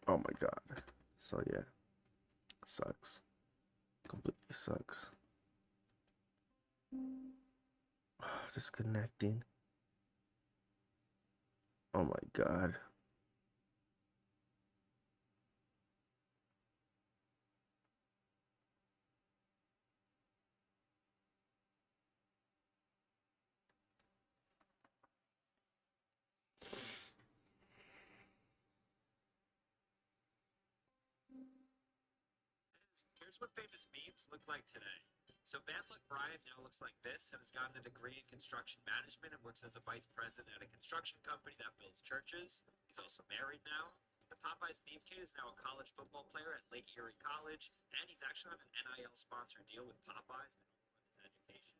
Oh my god. So yeah, sucks. Completely sucks. Disconnecting. Oh my god. Here's what famous memes look like today. So Bad Luck Brian now looks like this and has gotten a degree in construction management and works as a vice president at a construction company that builds churches. He's also married now. The Popeyes meme kid is now a college football player at Lake Erie College, and he's actually on an NIL sponsored deal with Popeyes to fund his education.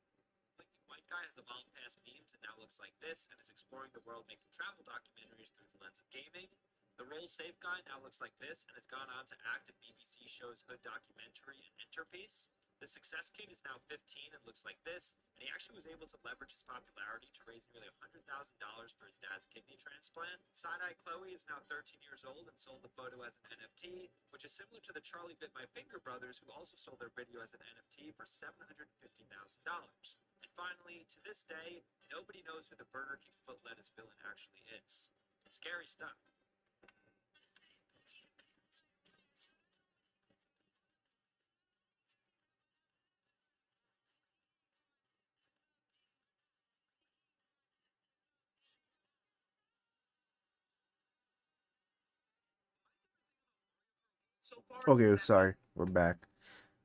Blinking White Guy has evolved past memes and now looks like this and is exploring the world making travel documentaries through the lens of gaming. The Roll Safe Guy now looks like this and has gone on to act in BBC shows Hood documentary and Enterpiece. The Success Kid is now 15 and looks like this, and he actually was able to leverage his popularity to raise nearly $100,000 for his dad's kidney transplant. Side-Eye Chloe is now 13 years old and sold the photo as an NFT, which is similar to the Charlie Bit My Finger brothers, who also sold their video as an NFT for $750,000. And finally, to this day, nobody knows who the Burger King foot lettuce villain actually is. Scary stuff. Okay, sorry. We're back.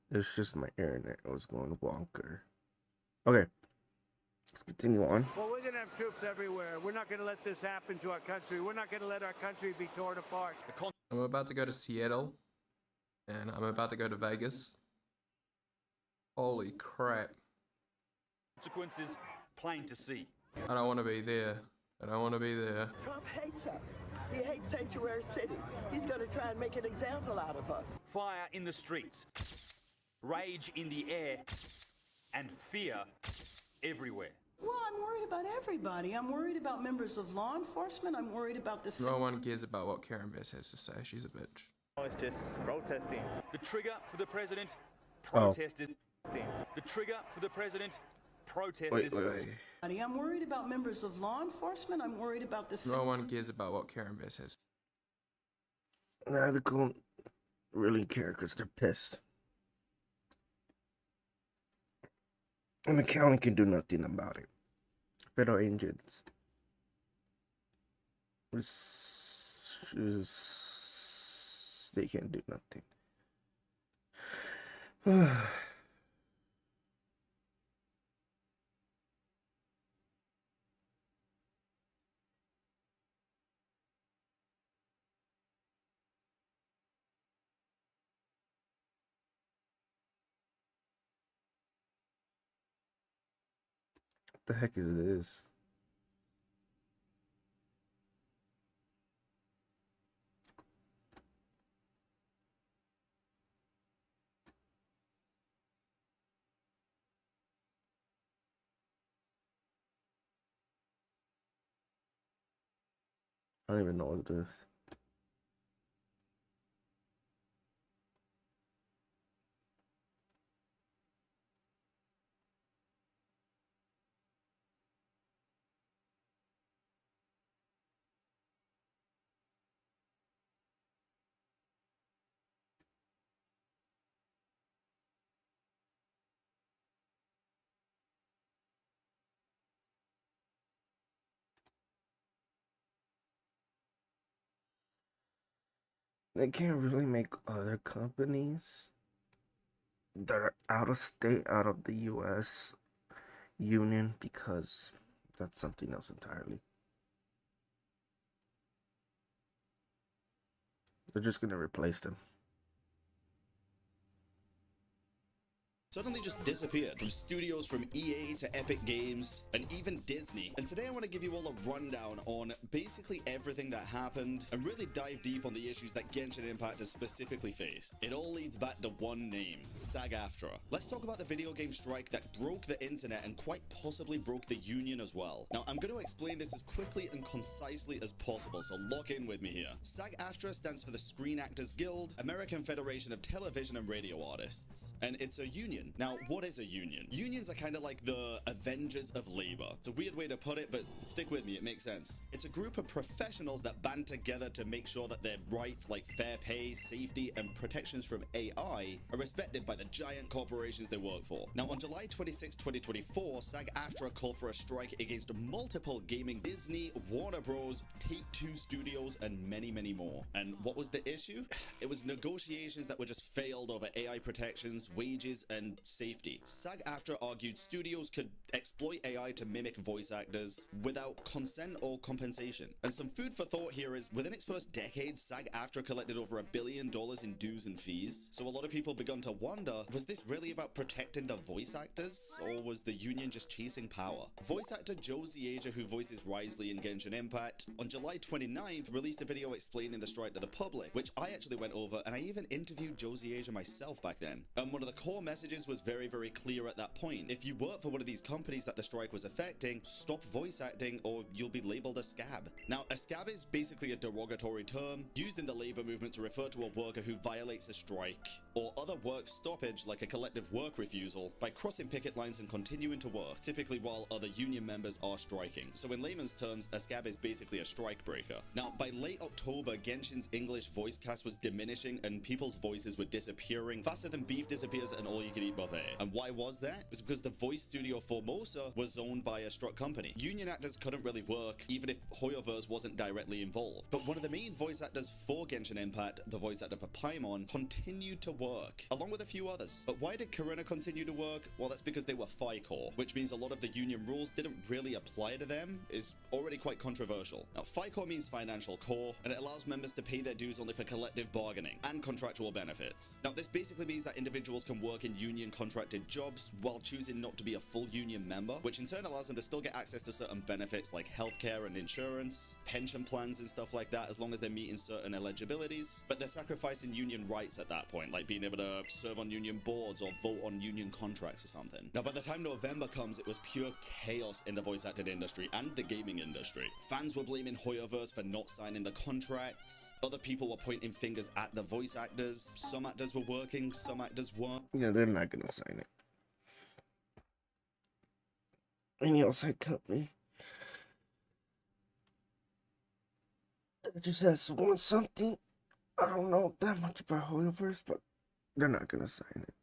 It's just my internet was going wonker. Okay. Let's continue on. Well, we're going to have troops everywhere. We're not going to let this happen to our country. We're not going to let our country be torn apart. I'm about to go to Seattle, and I'm about to go to Vegas. Holy crap. Consequences plain to see. I don't want to be there. I don't want to be there. Trump hates us. He hates sanctuary cities. He's going to try and make an example out of us. Fire in the streets, rage in the air, and fear everywhere. Well, I'm worried about everybody. I'm worried about members of law enforcement. I'm worried about the... No one cares about what Karen Bass has to say. She's a bitch. Oh, it's just protesting. The trigger for the president, protesters. The trigger for the president, protesters. Wait. I'm worried about members of law enforcement. I'm worried about the... No one cares about what Karen Bass has. Nah, they don't really care because they're pissed. And the county can do nothing about it. Federal agents. They can't do nothing. What the heck is this? I don't even know what this is. They can't really make other companies that are out of state, out of the US union, because that's something else entirely. They're just gonna replace them. suddenly just disappeared from studios from EA to Epic Games and even Disney. And today I want to give you all a rundown on basically everything that happened and really dive deep on the issues that Genshin Impact has specifically faced. It all leads back to one name, SAG-AFTRA. Let's talk about the video game strike that broke the internet and quite possibly broke the union as well. Now I'm going to explain this as quickly and concisely as possible, so lock in with me here. SAG-AFTRA stands for the Screen Actors Guild, American Federation of Television and Radio Artists, and it's a union. Now, what is a union? Unions are kind of like the Avengers of labor. It's a weird way to put it, but stick with me, it makes sense. It's a group of professionals that band together to make sure that their rights like fair pay, safety, and protections from AI are respected by the giant corporations they work for. Now, on July 26, 2024, SAG-AFTRA called for a strike against multiple gaming Disney, Warner Bros, Take-Two Studios, and many, many more. And what was the issue? It was negotiations that were just failed over AI protections, wages, and safety. SAG-AFTRA argued studios could exploit AI to mimic voice actors without consent or compensation. And some food for thought here is, within its first decade, SAG-AFTRA collected over $1 billion in dues and fees. So a lot of people begun to wonder, was this really about protecting the voice actors, or was the union just chasing power? Voice actor Joe Zieja, who voices Risley in Genshin Impact, on July 29th released a video explaining the strike to the public, which I actually went over, and I even interviewed Joe Zieja myself back then. And one of the core messages was very, very clear at that point. If you work for one of these companies that the strike was affecting, stop voice acting or you'll be labeled a scab. Now, a scab is basically a derogatory term used in the labor movement to refer to a worker who violates a strike or other work stoppage like a collective work refusal by crossing picket lines and continuing to work, typically while other union members are striking. So in layman's terms, a scab is basically a strike breaker. Now, by late October, Genshin's English voice cast was diminishing and people's voices were disappearing faster than beef disappears at an all-you-can-eat buffet. And why was that? It was because the voice studio Formosa was owned by a struck company. Union actors couldn't really work, even if Hoyoverse wasn't directly involved. But one of the main voice actors for Genshin Impact, the voice actor for Paimon, continued to work, along with a few others. But why did Karina continue to work? Well, that's because they were FICOR, which means a lot of the union rules didn't really apply to them, is already quite controversial. Now, FICOR means financial core, and it allows members to pay their dues only for collective bargaining and contractual benefits. Now, this basically means that individuals can work in union contracted jobs while choosing not to be a full union member, which in turn allows them to still get access to certain benefits like healthcare and insurance, pension plans and stuff like that, as long as they're meeting certain eligibilities. But they're sacrificing union rights at that point, like being able to serve on union boards or vote on union contracts or something. Now, by the time November comes, it was pure chaos in the voice acted industry and the gaming industry. Fans were blaming Hoyoverse for not signing the contracts. Other people were pointing fingers at the voice actors. Some actors were working, some actors weren't. Yeah, they're not gonna sign it. Any outside company that just has to want something. I don't know that much about Hoyoverse, but they're not gonna sign it.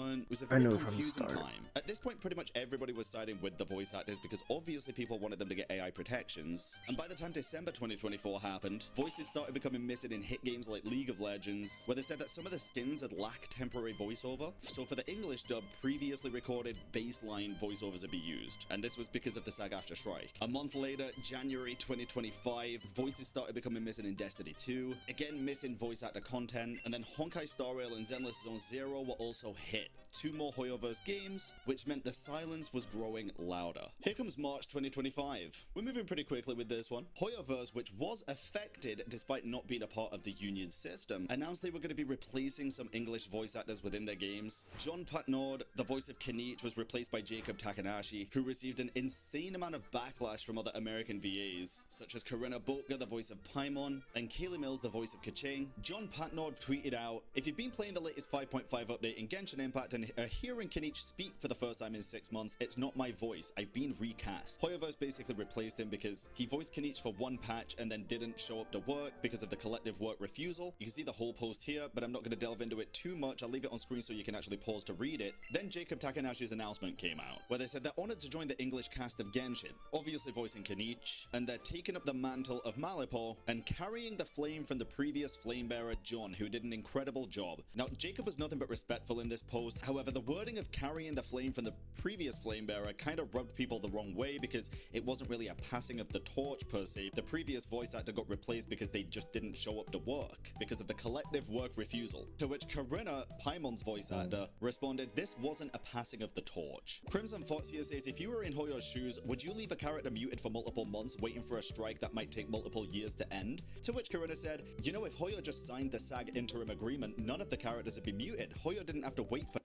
It was a very I knew it from the confusing start. time. At this point, pretty much everybody was siding with the voice actors because obviously people wanted them to get AI protections. And by the time December 2024 happened, voices started becoming missing in hit games like League of Legends, where they said that some of the skins had lacked temporary voiceover. So for the English dub, previously recorded baseline voiceovers would be used. And this was because of the SAG-AFTRA strike. A month later, January 2025, voices started becoming missing in Destiny 2. Again, missing voice actor content. And then Honkai Star Rail and Zenless Zone Zero were also hit. 2 more Hoyoverse games, which meant the silence was growing louder. Here comes March 2025. We're moving pretty quickly with this one. Hoyoverse, which was affected despite not being a part of the union system, announced they were going to be replacing some English voice actors within their games. John Patnord, the voice of Kenichi, was replaced by Jacob Takanashi, who received an insane amount of backlash from other American VAs, such as Karina Botka, the voice of Paimon, and Kaylee Mills, the voice of Kaching. John Patnord tweeted out, "If you've been playing the latest 5.5 update in Genshin Impact and are hearing Kenichi speak for the first time in 6 months, it's not my voice. I've been recast." Hoyoverse basically replaced him because he voiced Kenichi for one patch and then didn't show up to work because of the collective work refusal. You can see the whole post here, but I'm not going to delve into it too much. I'll leave it on screen so you can actually pause to read it. Then Jacob Takanashi's announcement came out, where they said they're honored to join the English cast of Genshin, obviously voicing Kenichi, and they're taking up the mantle of Malipor and carrying the flame from the previous flamebearer John, who did an incredible job. Now, Jacob was nothing but respectful in this post, However, the wording of carrying the flame from the previous flame bearer kind of rubbed people the wrong way because it wasn't really a passing of the torch per se. The previous voice actor got replaced because they just didn't show up to work because of the collective work refusal. To which Corinna, Paimon's voice actor, responded, "This wasn't a passing of the torch." Crimson Fox here says, "If you were in Hoyo's shoes, would you leave a character muted for multiple months waiting for a strike that might take multiple years to end?" To which Corinna said, "You know, if Hoyo just signed the SAG interim agreement, none of the characters would be muted. Hoyo didn't have to wait for..."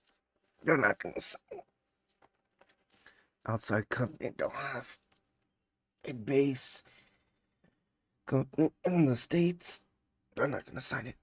They're not gonna sign. Outside company don't have a base company in the States. They're not gonna sign it.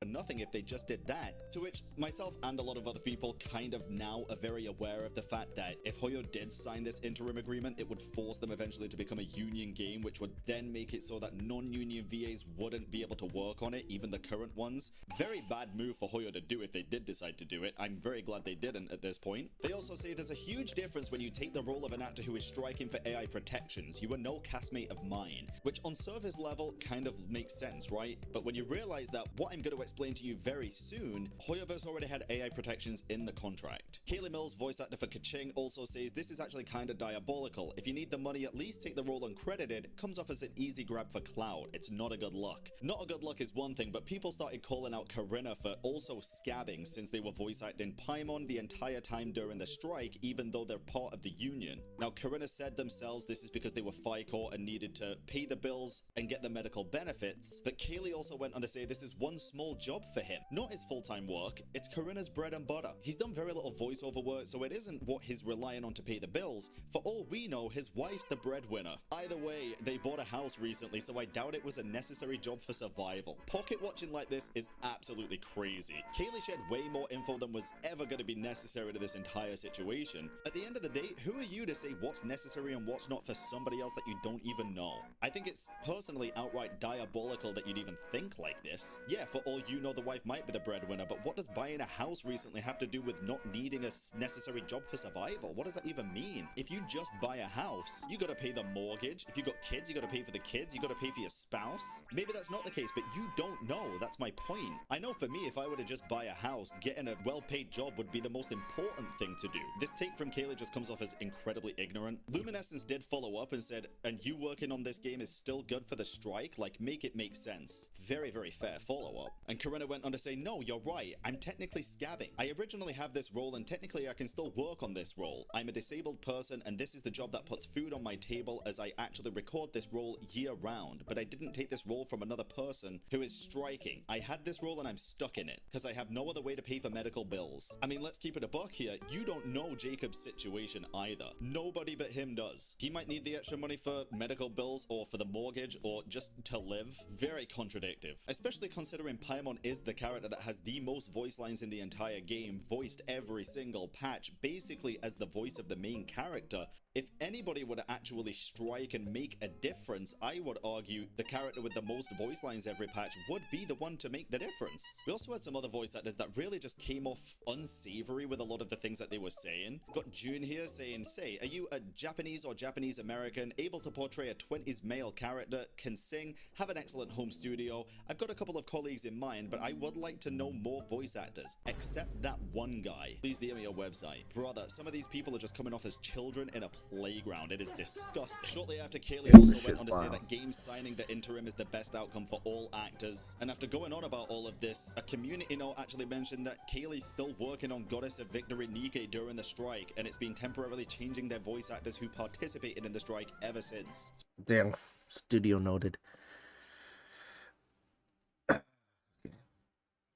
Nothing if they just did that. To which myself and a lot of other people kind of now are very aware of the fact that if Hoyo did sign this interim agreement, it would force them eventually to become a union game, which would then make it so that non-union VAs wouldn't be able to work on it, even the current ones. Very bad move for Hoyo to do if they did decide to do it. I'm very glad they didn't at this point. They also say there's a huge difference when you take the role of an actor who is striking for AI protections. You are no castmate of mine, which on surface level kind of makes sense, right? But when you realize that what I'm going to explain to you very soon, Hoyoverse already had AI protections in the contract. Kaylee Mills, voice actor for Kaching, also says this is actually kind of diabolical. If you need the money, at least take the role uncredited. Comes off as an easy grab for clout. It's not a good look. Not a good look is one thing, but people started calling out Corinna for also scabbing since they were voice acting Paimon the entire time during the strike, even though they're part of the union. Now, Corinna said themselves this is because they were FICO and needed to pay the bills and get the medical benefits, but Kaylee also went on to say this is one small job for him, not his full-time work. It's Corinna's bread and butter. He's done very little voiceover work, so it isn't what he's relying on to pay the bills. For all we know, his wife's the breadwinner. Either way, they bought a house recently, so I doubt it was a necessary job for survival. Pocket watching like this is absolutely crazy. Kaylee shared way more info than was ever going to be necessary to this entire situation. At the end of the day, who are you to say what's necessary and what's not for somebody else that you don't even know? I think it's personally outright diabolical that you'd even think like this. Yeah, for all you know, the wife might be the breadwinner, but what does buying a house recently have to do with not needing a necessary job for survival? What does that even mean? If you just buy a house, you gotta pay the mortgage. If you got kids, you gotta pay for the kids. You gotta pay for your spouse. Maybe that's not the case, but you don't know. That's my point. I know for me, if I were to just buy a house, getting a well-paid job would be the most important thing to do. This take from Kaylee just comes off as incredibly ignorant. Luminescence did follow up and said, "And you working on this game is still good for the strike? Like, make it make sense." Very, very fair follow-up. And Corinna went on to say, "No, you're right. I'm technically scabbing. I originally have this role and technically I can still work on this role. I'm a disabled person and this is the job that puts food on my table as I actually record this role year round. But I didn't take this role from another person who is striking. I had this role and I'm stuck in it because I have no other way to pay for medical bills." I mean, let's keep it a buck here. You don't know Jacob's situation either. Nobody but him does. He might need the extra money for medical bills or for the mortgage or just to live. Very contradictive, especially considering Paimon is the character that has the most voice lines in the entire game, voiced every single patch, basically as the voice of the main character. If anybody would actually strike and make a difference, I would argue the character with the most voice lines every patch would be the one to make the difference. We also had some other voice actors that really just came off unsavory with a lot of the things that they were saying. Got June here saying, "Say, are you a Japanese or Japanese American, able to portray a 20s male character, can sing, have an excellent home studio? I've got a couple of colleagues in mind, but I would like to know more voice actors, except that one guy. Please DM me your website." Brother, some of these people are just coming off as children in a playground. It is disgusting. Shortly after, Kaylee also went on to say that game signing the interim is the best outcome for all actors. And after going on about all of this, a community note actually mentioned that Kaylee's still working on Goddess of Victory Nike during the strike, and it's been temporarily changing their voice actors who participated in the strike ever since. Damn, studio noted.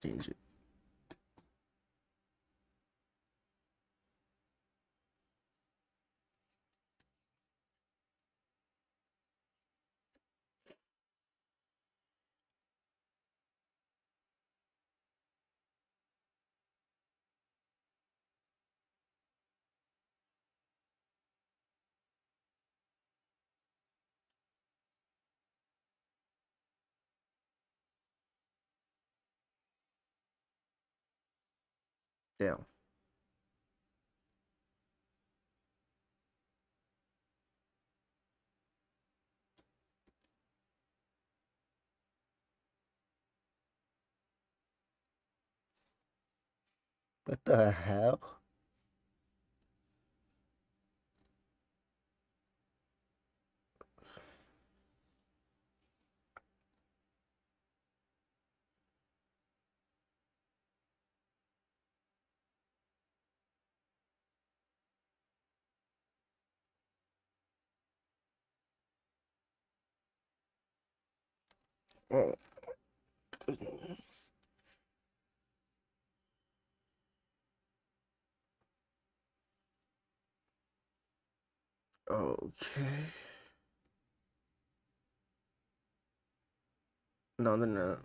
Change it. Damn. What the hell? Oh, goodness. Okay. No, they're not.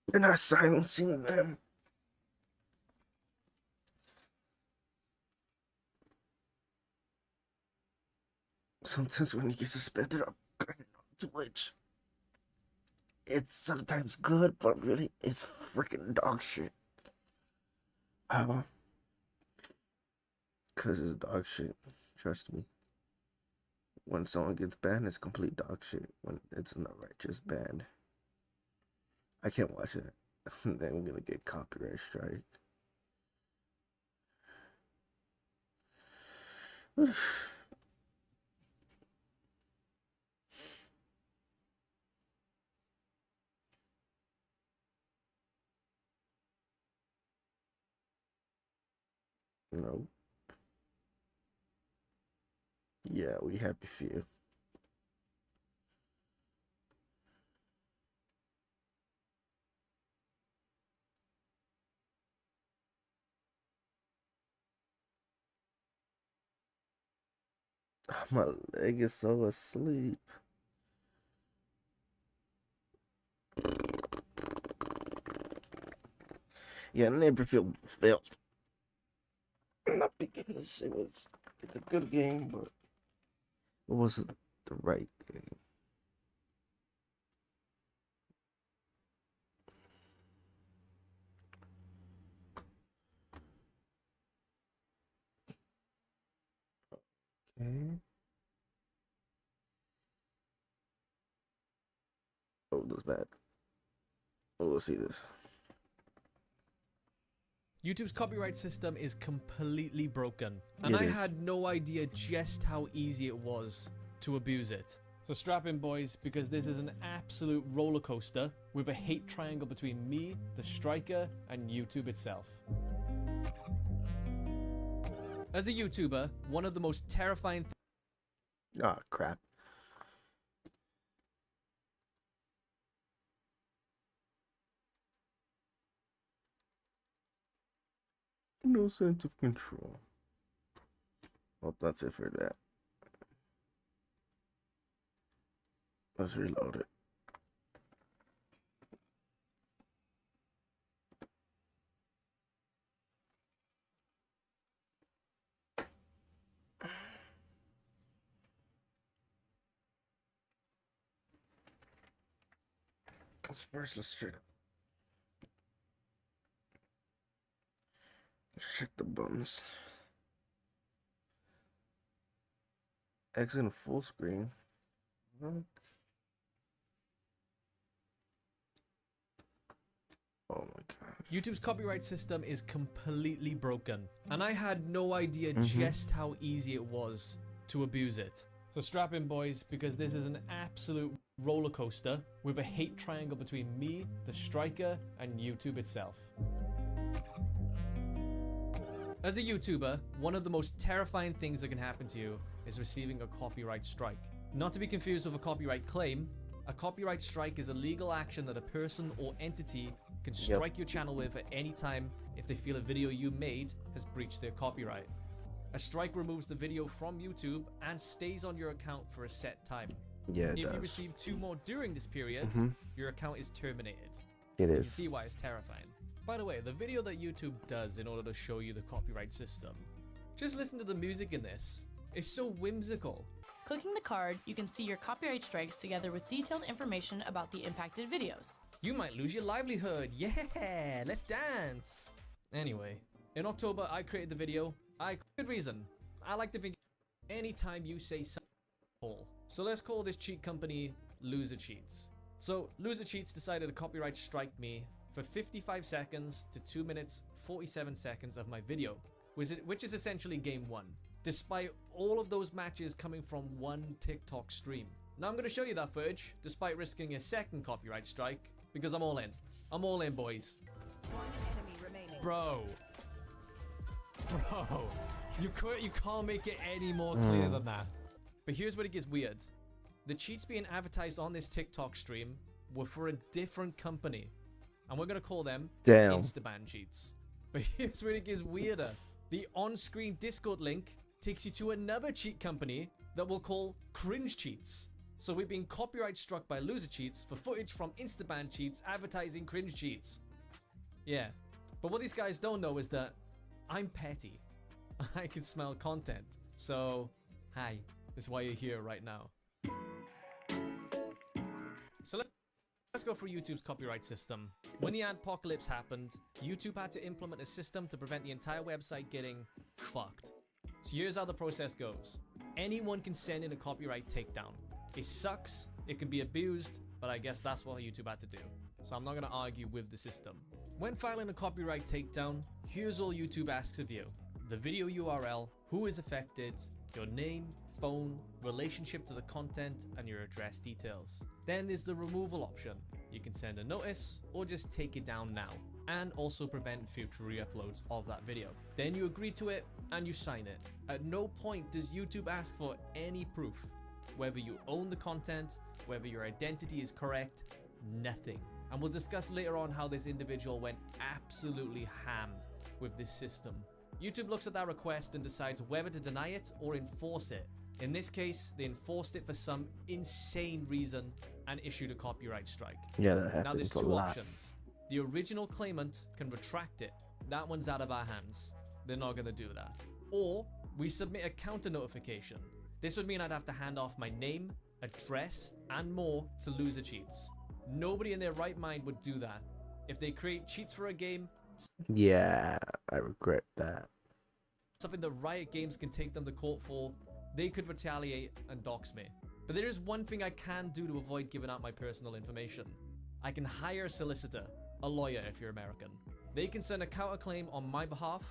They're not silencing them. Sometimes when you get suspended on Twitch, it's sometimes good, but really, it's freaking dog shit. How? Because it's dog shit. Trust me. When someone gets banned, it's complete dog shit. When it's an righteous ban, I can't watch it. Then we're gonna get copyright strike. No. Yeah, we happy for you. My leg is so asleep. Yeah, Neighborfield failed. Not because it's a good game, but it wasn't the right game. Okay. Oh, that's bad. Oh, let's see this. YouTube's copyright system is completely broken, and I had no idea just how easy it was to abuse it. So strap in, boys, because this is an absolute roller coaster with a hate triangle between me, the striker, and YouTube itself. As a YouTuber, one of the most terrifying Ah, crap. No sense of control. Well, that's it for that. Let's reload it. First, let's check the buttons. Exit in full screen. Oh my god. YouTube's copyright system is completely broken, and I had no idea just how easy it was to abuse it. So strap in, boys, because this is an absolute roller coaster with a hate triangle between me, the striker, and YouTube itself. As a YouTuber, one of the most terrifying things that can happen to you is receiving a copyright strike. Not to be confused with a copyright claim, a copyright strike is a legal action that a person or entity can strike your channel with at any time if they feel a video you made has breached their copyright. A strike removes the video from YouTube and stays on your account for a set time. Yeah, it if does. you receive 2 more during this period, your account is terminated. It You is. see why it's terrifying. By the way, the video that YouTube does in order to show you the copyright system, just listen to the music in this. It's so whimsical. Clicking the card, you can see your copyright strikes together with detailed information about the impacted videos. You might lose your livelihood. Yeah, let's dance. Anyway, in October, I created the video. Good reason. I like to think anytime you say something. So let's call this cheat company Loser Cheats. So Loser Cheats decided to copyright strike me for 55 seconds to 2 minutes 47 seconds of my video, which is essentially game 1, despite all of those matches coming from one TikTok stream. Now I'm going to show you that footage, despite risking a second copyright strike, because I'm all in. I'm all in, boys. Bro, you can't make it any more clear than that. But here's where it gets weird. The cheats being advertised on this TikTok stream were for a different company, and we're gonna call them Instaban cheats. But here's where it gets weirder. The on-screen Discord link takes you to another cheat company that we'll call Cringe Cheats. So we've been copyright struck by Loser Cheats for footage from Instaban cheats advertising Cringe Cheats. Yeah, but what these guys don't know is that I'm petty. I can smell content. So, hi, that's why you're here right now. So let's go through YouTube's copyright system. When the adpocalypse happened, YouTube had to implement a system to prevent the entire website getting fucked. So here's how the process goes. Anyone can send in a copyright takedown. It sucks, it can be abused, but I guess that's what YouTube had to do. So I'm not going to argue with the system. When filing a copyright takedown, here's all YouTube asks of you. The video URL, who is affected, your name, phone, relationship to the content, and your address details. Then there's the removal option. You can send a notice or just take it down now, and also prevent future re-uploads of that video. Then you agree to it and you sign it. At no point does YouTube ask for any proof. Whether you own the content, whether your identity is correct, nothing. And we'll discuss later on how this individual went absolutely ham with this system. YouTube looks at that request and decides whether to deny it or enforce it. In this case, they enforced it for some insane reason and issued a copyright strike. Yeah, that happens. Now there's a two lot. options. The original claimant can retract it. That one's out of our hands. They're not going to do that. Or we submit a counter notification. This would mean I'd have to hand off my name, address, and more to Loser Cheats. Nobody in their right mind would do that. If they create cheats for a game, Yeah, I regret that. something that Riot Games can take them to court for, they could retaliate and dox me. But there is one thing I can do to avoid giving out my personal information. I can hire a solicitor, a lawyer if you're American. They can send a counterclaim on my behalf.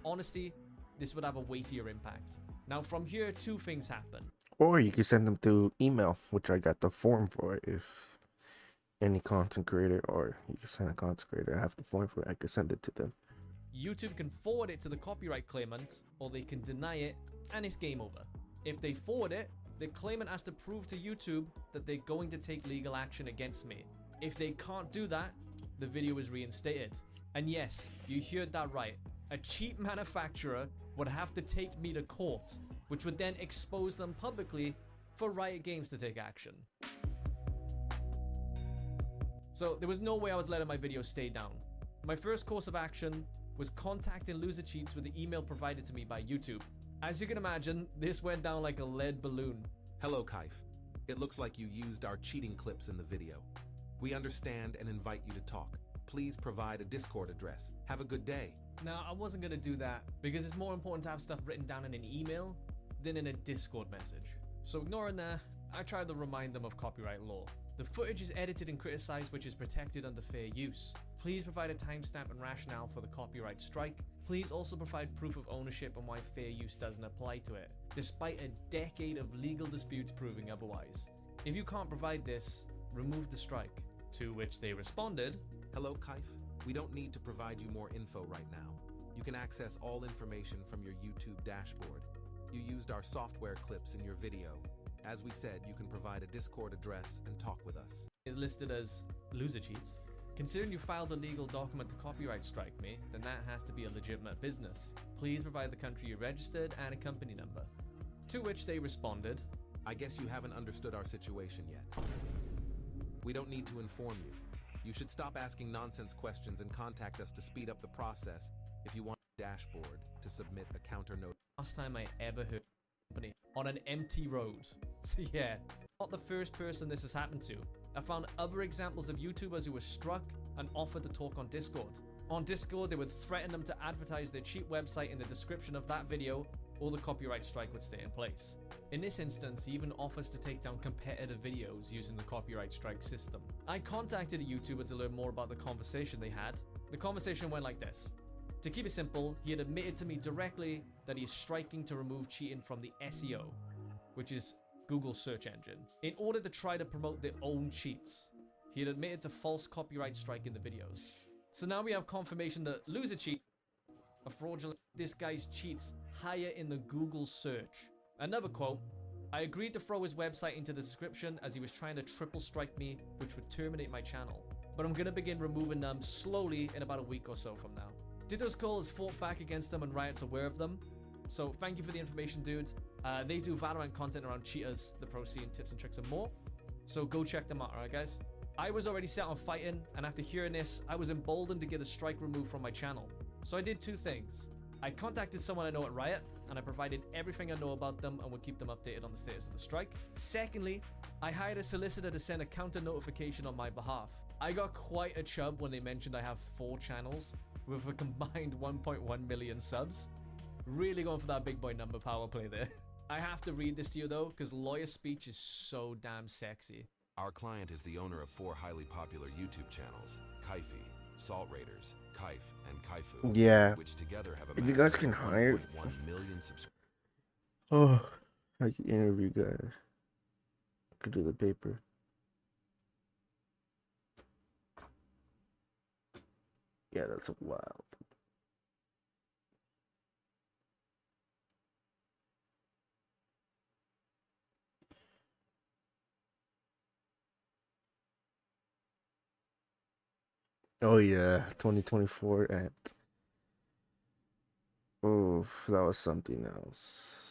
Honestly, this would have a weightier impact. Now from here, two things happen. Or you can send them through email, which I got the form for. If any content creator, or you can send a content creator, I have the form for it, I can send it to them. YouTube can forward it to the copyright claimant, or they can deny it, and it's game over. If they forward it, the claimant has to prove to YouTube that they're going to take legal action against me. If they can't do that, the video is reinstated. And yes, you heard that right. A cheap manufacturer would have to take me to court, which would then expose them publicly for Riot Games to take action. So there was no way I was letting my video stay down. My first course of action was contacting Loser Cheats with the email provided to me by YouTube. As you can imagine, this went down like a lead balloon. Hello, Kaif. It looks like you used our cheating clips in the video. We understand and invite you to talk. Please provide a Discord address. Have a good day. Now, I wasn't going to do that because it's more important to have stuff written down in an email than in a Discord message. So ignoring that, I tried to remind them of copyright law. The footage is edited and criticized, which is protected under fair use. Please provide a timestamp and rationale for the copyright strike. Please also provide proof of ownership and why fair use doesn't apply to it, despite a decade of legal disputes proving otherwise. If you can't provide this, remove the strike. To which they responded, Hello, Kaif. We don't need to provide you more info right now. You can access all information from your YouTube dashboard. You used our software clips in your video. As we said, you can provide a Discord address and talk with us. Is listed as Loser Cheats. Considering you filed a legal document to copyright strike me, then that has to be a legitimate business. Please provide the country you registered and a company number. To which they responded, I guess you haven't understood our situation yet. We don't need to inform you. You should stop asking nonsense questions and contact us to speed up the process if you want a dashboard to submit a counter note. Last time I ever heard of a company on an empty road. So yeah, not the first person this has happened to. I found other examples of YouTubers who were struck and offered to talk on Discord. On Discord, they would threaten them to advertise their cheap website in the description of that video, or the copyright strike would stay in place. In this instance, he even offers to take down competitive videos using the copyright strike system. I contacted a YouTuber to learn more about the conversation they had. The conversation went like this. To keep it simple, he had admitted to me directly that he is striking to remove cheating from the SEO, which is Google search engine, in order to try to promote their own cheats. He had admitted to false copyright strike in the videos. So now we have confirmation that loser cheat are fraudulent. This guy's cheats higher in the Google search. Another quote, I agreed to throw his website into the description as he was trying to triple strike me, which would terminate my channel. But I'm gonna begin removing them slowly in about a week or so from now. Ditto's Call has fought back against them and Riot's aware of them. So thank you for the information, dude. They do Valorant content around cheaters, the pro scene, tips and tricks and more. So go check them out, alright guys? I was already set on fighting, and after hearing this, I was emboldened to get a strike removed from my channel. So I did two things. I contacted someone I know at Riot, and I provided everything I know about them and would keep them updated on the status of the strike. Secondly, I hired a solicitor to send a counter notification on my behalf. I got quite a chub when they mentioned I have 4 channels with a combined 1.1 million subs. Really going for that big boy number power play there. I have to read this to you though, because lawyer speech is so damn sexy. Our client is the owner of 4 highly popular YouTube channels, Kaifi, Salt Raiders, Kaif, and Kaifu. Yeah. Which together have If you guys can hire 1.1 million subscribers. Oh, I can interview guys. I could do the paper. Yeah, that's wild. Oh yeah, 2024 at. Oh, that was something else.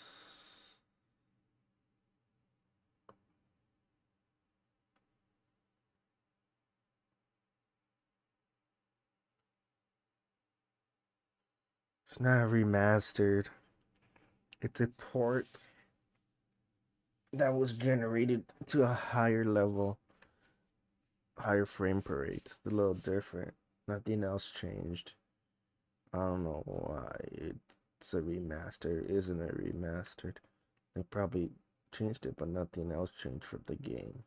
It's not a remastered. It's a port that was generated to a higher level, higher frame per rate. It's a little different. Nothing else changed. I don't know why it's a remaster. Isn't it remastered? They probably changed it, but nothing else changed for the game.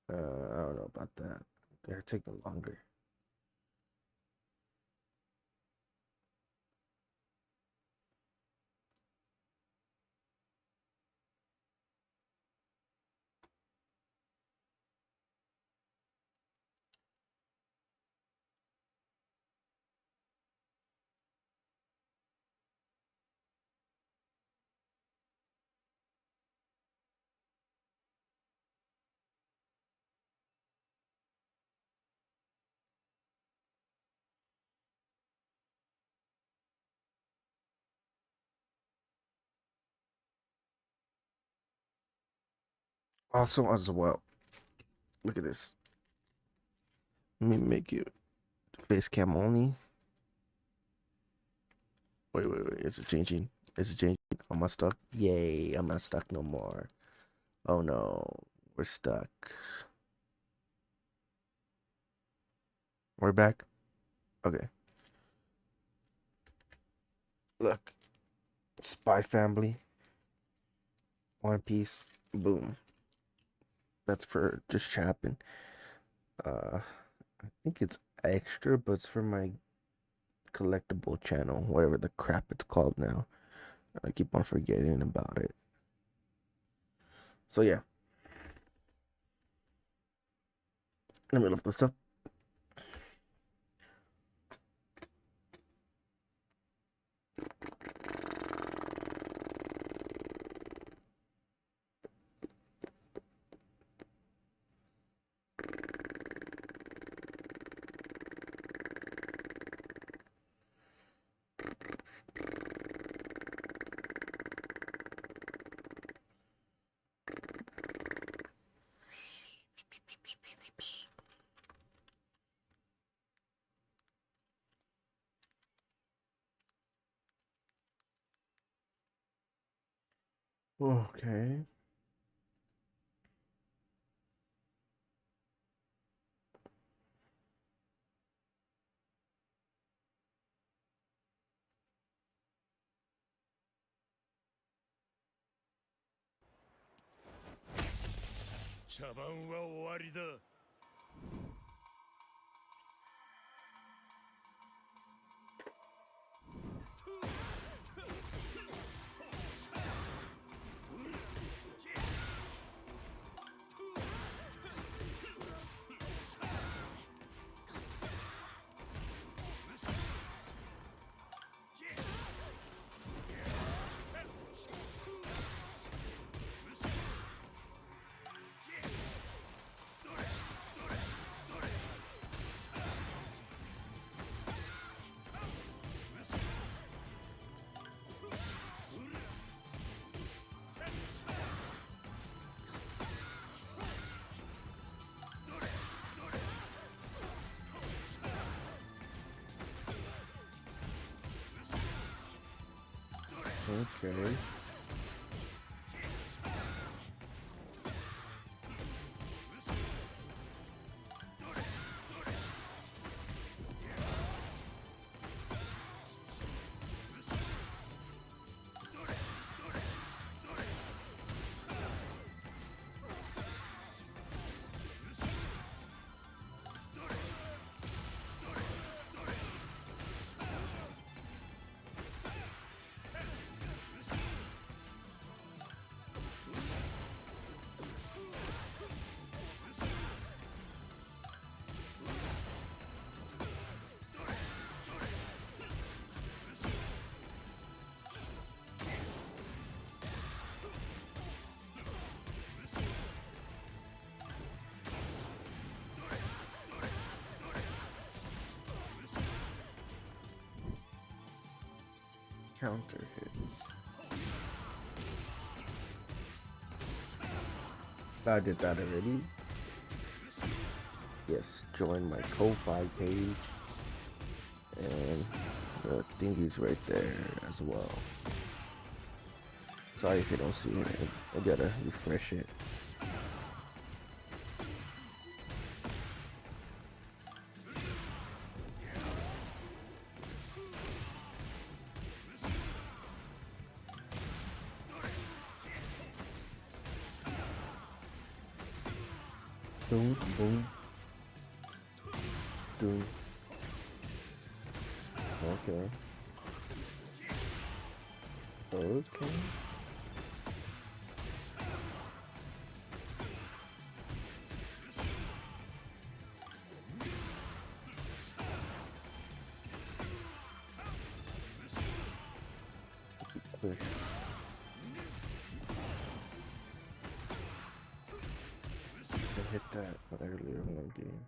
I don't know about that. They're taking longer. Also, as well, look at this. Let me make it face cam only. Wait. Is it changing? Is it changing? Am I stuck? Yay, I'm not stuck no more. Oh no, we're stuck. We're back? Okay. Look. Spy Family. One Piece. Boom. That's for just chapping. I think it's extra, but it's for my collectible channel, whatever the crap it's called now. I keep on forgetting about it. So yeah. Let me lift this up. Okay. 茶番は終わりだ。Okay. Counter hits. I did that already. Yes, join my Ko-Fi page. And the thingy's right there as well. Sorry if you don't see it. I gotta refresh it. Boom, boom. Boom. Okay. Okay. Quick. I hit that earlier in the game.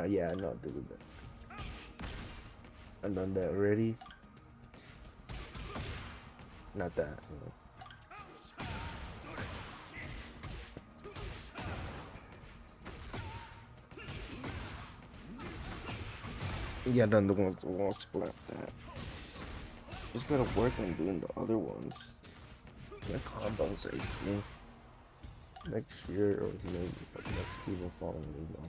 Yeah, I'm not doing that. I've done that already. Not that, no. Yeah, done the ones that won't splat that. Just gotta work on doing the other ones. The combos I see next year or maybe next Evo following Evo.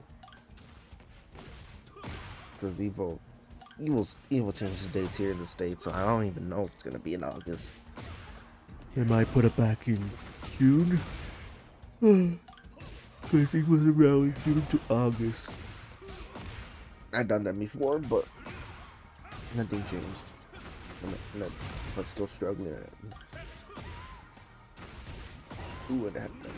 Because Evo changes dates here in the States, so I don't even know if it's gonna be in August. They might put it back in June. I think it was around June to August. I've done that before, but nothing changed. But still struggling. Who would have done that?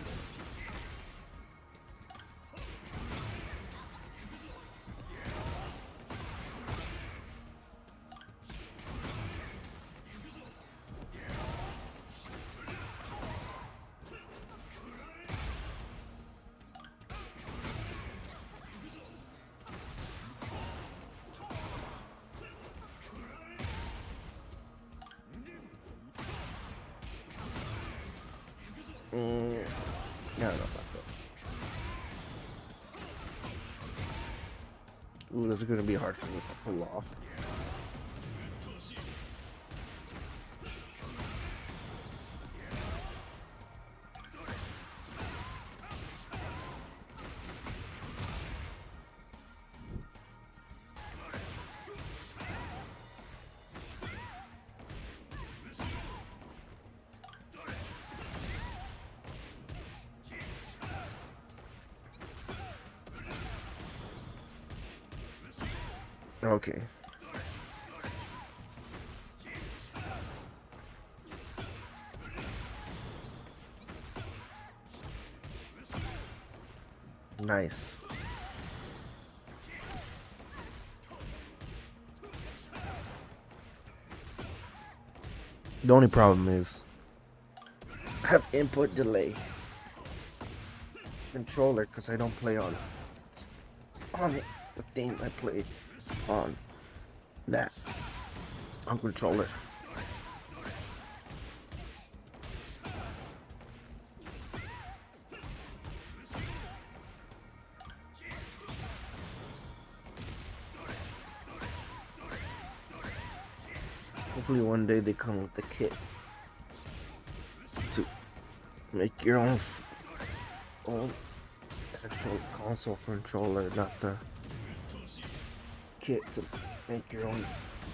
I don't know about that. Ooh, this is gonna be hard for me to pull off. Okay. Nice. The only problem is I have input delay controller because I don't play on the thing. I play on that on controller. Hopefully one day they come with the kit to make your own actual console controller, not the kit to make your own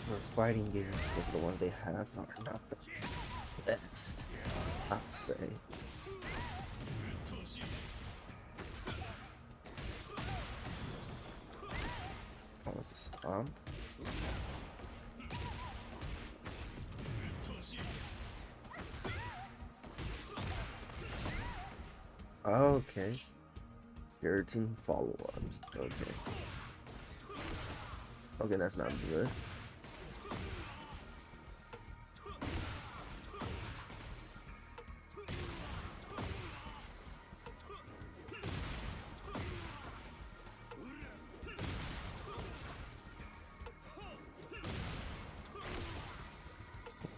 for fighting games, because the ones they have are not the best, I'd say. Oh, it's a stomp. Okay. Keratin follow-ups. Okay. Okay, that's not good.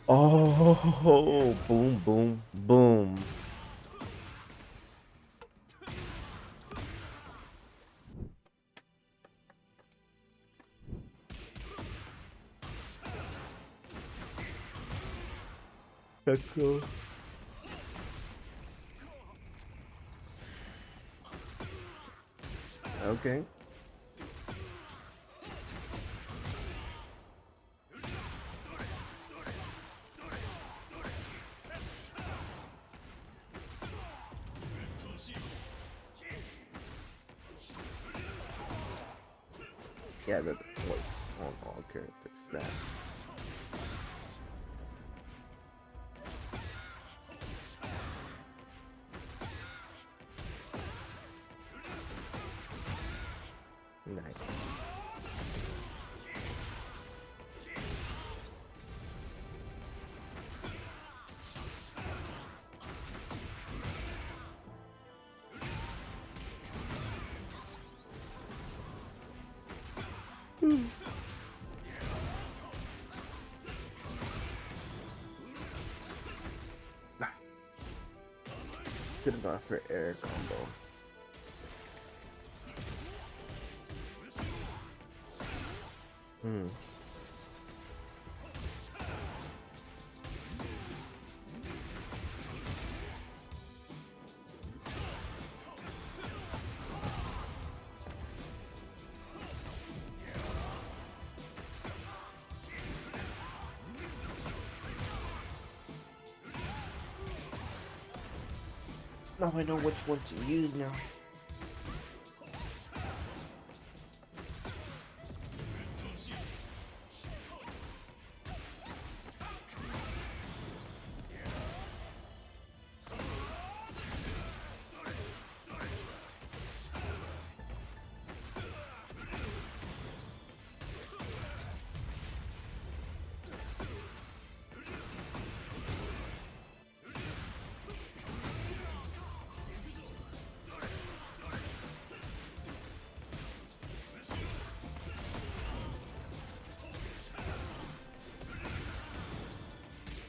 Oh, boom, boom, boom. That's cool. Okay. Yeah, that works on all characters. That. Nice. Could have gone for air combo. Hmm. Now I know which one to use now.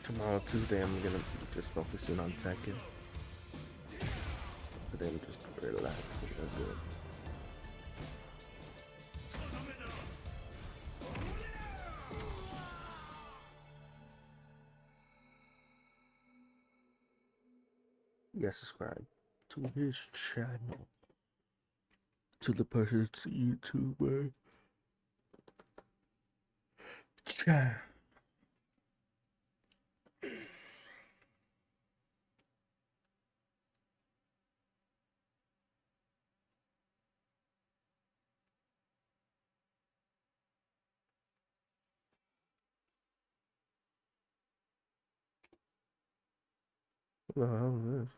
Tomorrow, Tuesday, I'm gonna be just focusing on Tekken. Today, I'm just relaxing a bit. Yes, subscribe to his channel. To the person's YouTuber channel. What the hell is this?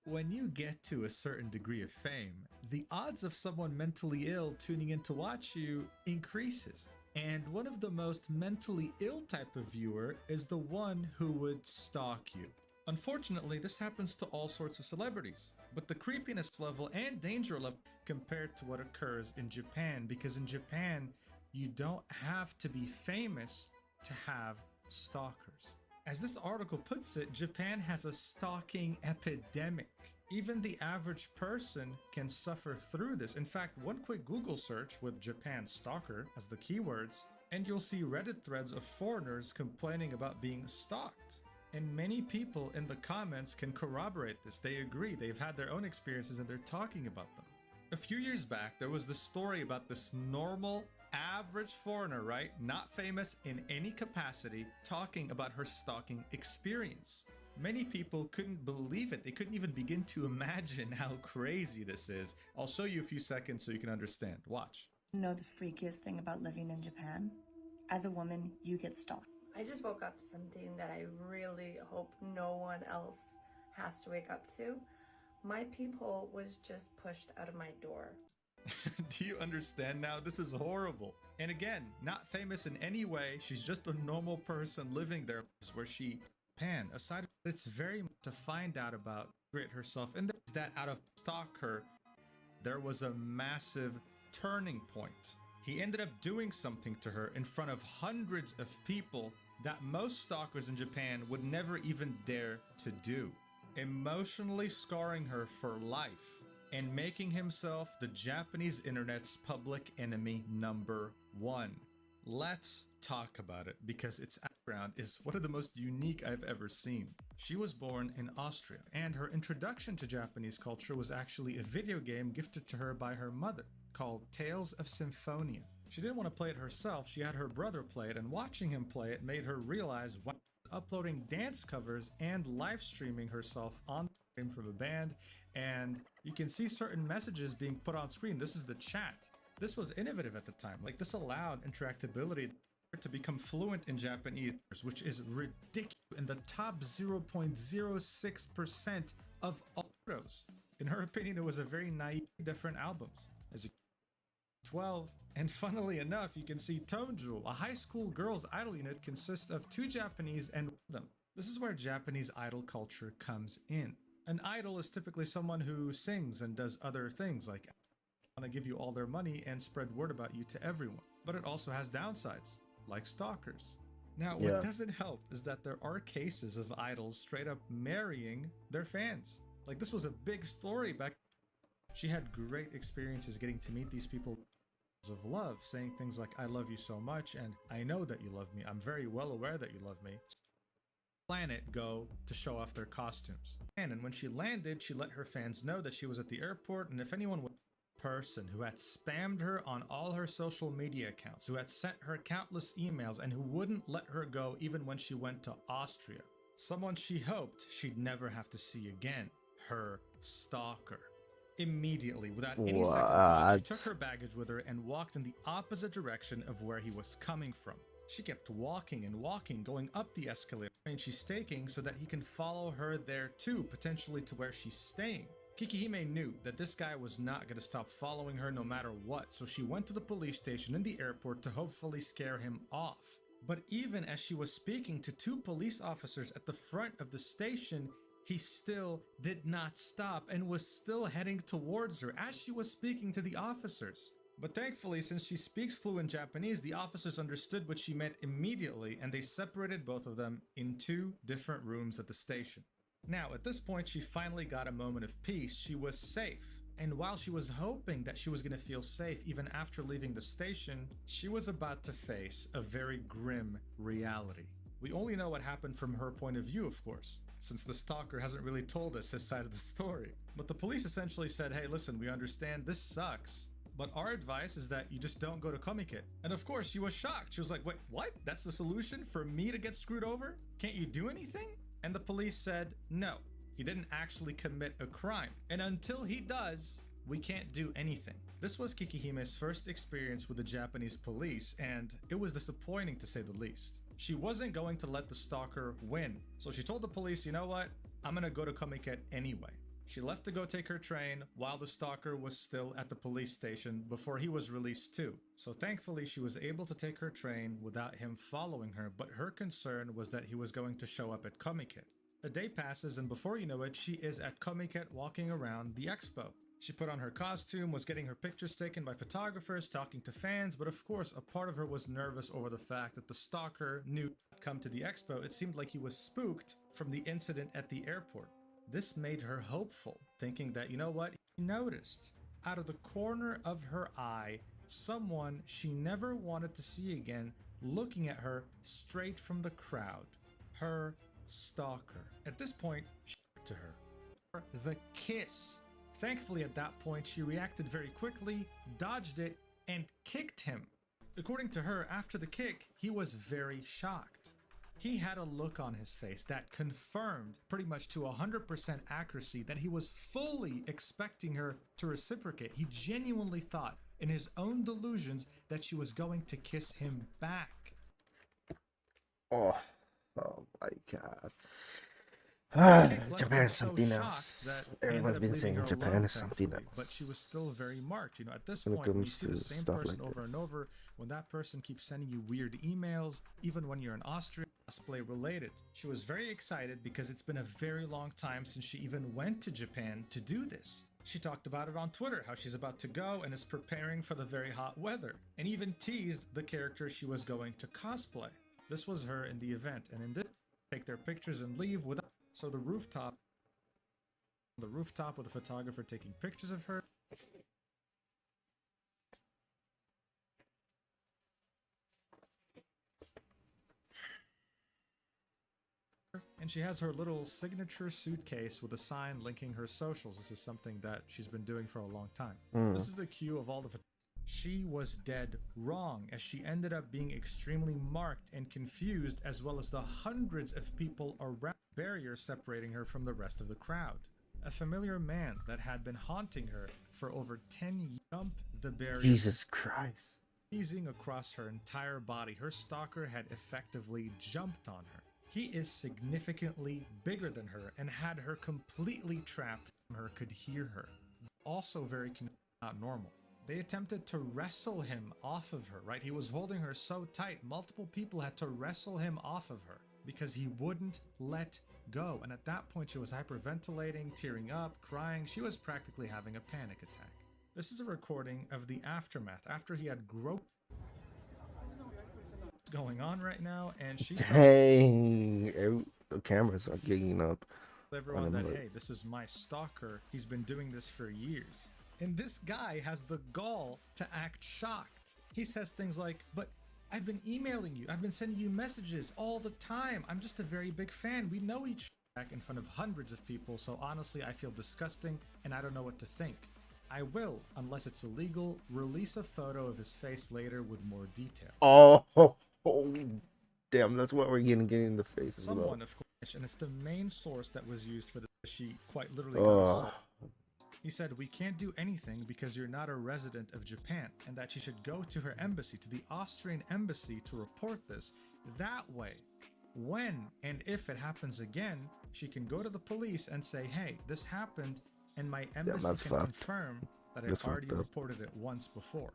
When you get to a certain degree of fame, the odds of someone mentally ill tuning in to watch you increases. And one of the most mentally ill type of viewer is the one who would stalk you. Unfortunately, this happens to all sorts of celebrities, but the creepiness level and danger level compared to what occurs in Japan, because in Japan, you don't have to be famous to have stalkers. As this article puts it, Japan has a stalking epidemic. Even the average person can suffer through this. In fact, one quick Google search with Japan stalker as the keywords, and you'll see Reddit threads of foreigners complaining about being stalked. And many people in the comments can corroborate this. They agree, they've had their own experiences and they're talking about them. A few years back, there was this story about this normal, average foreigner, right? Not famous in any capacity, talking about her stalking experience. Many people couldn't believe it. They couldn't even begin to imagine how crazy this is. I'll show you a few seconds so you can understand. Watch. You know the freakiest thing about living in Japan? As a woman, you get stalked. I just woke up to something that I really hope no one else has to wake up to. My peephole was just pushed out of my door. Do you understand now? This is horrible. And again, not famous in any way. She's just a normal person living there where she Japan. Aside from it's very much to find out about Grit herself. And there's that out of stalk her, there was a massive turning point. He ended up doing something to her in front of hundreds of people that most stalkers in Japan would never even dare to do. Emotionally scarring her for life and making himself the Japanese internet's public enemy #1. Let's talk about it because its background is one of the most unique I've ever seen. She was born in Austria, and her introduction to Japanese culture was actually a video game gifted to her by her mother called Tales of Symphonia. She didn't want to play it herself, she had her brother play it, and watching him play it made her realize why uploading dance covers and live streaming herself on from a band, and you can see certain messages being put on screen. This is the chat. This was innovative at the time. Like, this allowed interactability to become fluent in Japanese, which is ridiculous, in the top 0.06% of autos. In her opinion, it was a very naive, different albums. As you 12, and funnily enough, you can see Tone Jewel, a high school girls idol unit, consists of 2 Japanese and them. This is where Japanese idol culture comes in. An idol is typically someone who sings and does other things, like want to give you all their money and spread word about you to everyone. But it also has downsides, like stalkers. Now, what doesn't help is that there are cases of idols straight up marrying their fans. Like, this was a big story back. She had great experiences getting to meet these people of love, saying things like, "I love you so much, and I know that you love me. I'm very well aware that you love me." Planet go to show off their costumes. And when she landed, she let her fans know that she was at the airport, and if anyone was a person who had spammed her on all her social media accounts, who had sent her countless emails, and who wouldn't let her go even when she went to Austria. Someone she hoped she'd never have to see again. Her stalker. Immediately, without any second thought, she took her baggage with her and walked in the opposite direction of where he was coming from. She kept walking and walking, going up the escalator, and she's taking so that he can follow her there too, potentially to where she's staying. Kikihime knew that this guy was not going to stop following her no matter what, so she went to the police station in the airport to hopefully scare him off. But even as she was speaking to 2 police officers at the front of the station, he still did not stop and was still heading towards her as she was speaking to the officers. But thankfully, since she speaks fluent Japanese, the officers understood what she meant immediately, and they separated both of them in 2 different rooms at the station. Now, at this point, she finally got a moment of peace. She was safe. And while she was hoping that she was going to feel safe even after leaving the station, she was about to face a very grim reality. We only know what happened from her point of view, of course, since the stalker hasn't really told us his side of the story. But the police essentially said, "Hey, listen, we understand this sucks, but our advice is that you just don't go to Komikit." And of course, she was shocked. She was like, "Wait, what? That's the solution for me to get screwed over? Can't you do anything?" And the police said, "No, He didn't actually commit a crime. And until he does, we can't do anything. This was Kikihime's first experience with the Japanese police, and it was disappointing to say the least. She wasn't going to let the stalker win, so she told the police, you know what, I'm gonna go to Komiket anyway. She left to go take her train while the stalker was still at the police station before he was released too. So thankfully she was able to take her train without him following her, but her concern was that he was going to show up at Komiket. A day passes and before you know it, she is at Komiket walking around the expo. She put on her costume, was getting her pictures taken by photographers, talking to fans, but of course a part of her was nervous over the fact that the stalker knew to come to the expo. It seemed like he was spooked from the incident at the airport. This made her hopeful, thinking that, you know what, he noticed. Out of the corner of her eye, someone she never wanted to see again, looking at her straight from the crowd. Her stalker. At this point, she to her. The kiss. Thankfully, at that point, she reacted very quickly, dodged it, and kicked him. According to her, after the kick, he was very shocked. He had a look on his face that confirmed pretty much to 100% accuracy that he was fully expecting her to reciprocate. He genuinely thought, in his own delusions, that she was going to kiss him back. Oh my god. Japan is something else. Everyone's been saying Japan is something else. But she was still very marked. You know, at this When it point, when you comes see the to same stuff person like over and this. over, when that person keeps sending you weird emails, even when you're in Austria, cosplay related. She was very excited because it's been a very long time since she even went to Japan to do this. She talked about it on Twitter, how she's about to go and is preparing for the very hot weather, and even teased the character she was going to cosplay. This was her in the event, and in this, take their pictures and leave without. So the rooftop with a photographer taking pictures of her. And she has her little signature suitcase with a sign linking her socials. This is something that she's been doing for a long time. This is the cue of all the she was dead wrong, as she ended up being extremely marked and confused, as well as the hundreds of people around the barrier separating her from the rest of the crowd. A familiar man that had been haunting her for over 10 years jumped the barrier. Jesus Christ. Easing across her entire body, her stalker had effectively jumped on her. He is significantly bigger than her and had her completely trapped. Her could hear her. Also very not normal. They attempted to wrestle him off of her, right? He was holding her so tight, multiple people had to wrestle him off of her because he wouldn't let go. And at that point, she was hyperventilating, tearing up, crying. She was practically having a panic attack. This is a recording of the aftermath after he had groped. What's going on right now? And she Dang. The cameras are gigging up. Everyone that, hey, this is my stalker. He's been doing this for years. And this guy has the gall to act shocked. He says things like, but I've been emailing you. I've been sending you messages all the time. I'm just a very big fan. We know each other in front of hundreds of people. So honestly, I feel disgusting and I don't know what to think. I will, unless it's illegal, release a photo of his face later with more details. Oh, damn. That's what we're getting in the face as Someone, well. of course, and it's the main source that was used for the she quite literally got assaulted. He said, we can't do anything because you're not a resident of Japan, and that she should go to her embassy, to the Austrian embassy, to report this. That way, when and if it happens again, she can go to the police and say, hey, this happened, and my embassy can confirm that I've already reported it once before.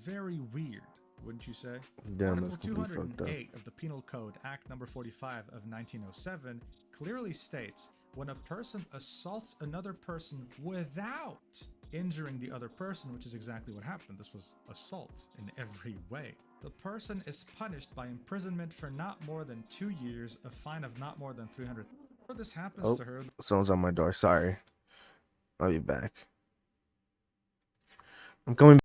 Very weird, wouldn't you say? Damn, Article 208 of the Penal Code, Act number 45 of 1907, clearly states, when a person assaults another person without injuring the other person, which is exactly what happened. This was assault in every way. The person is punished by imprisonment for not more than 2 years, a fine of not more than 300. Before this happens to her, Someone's on my door. Sorry. I'll be back. I'm coming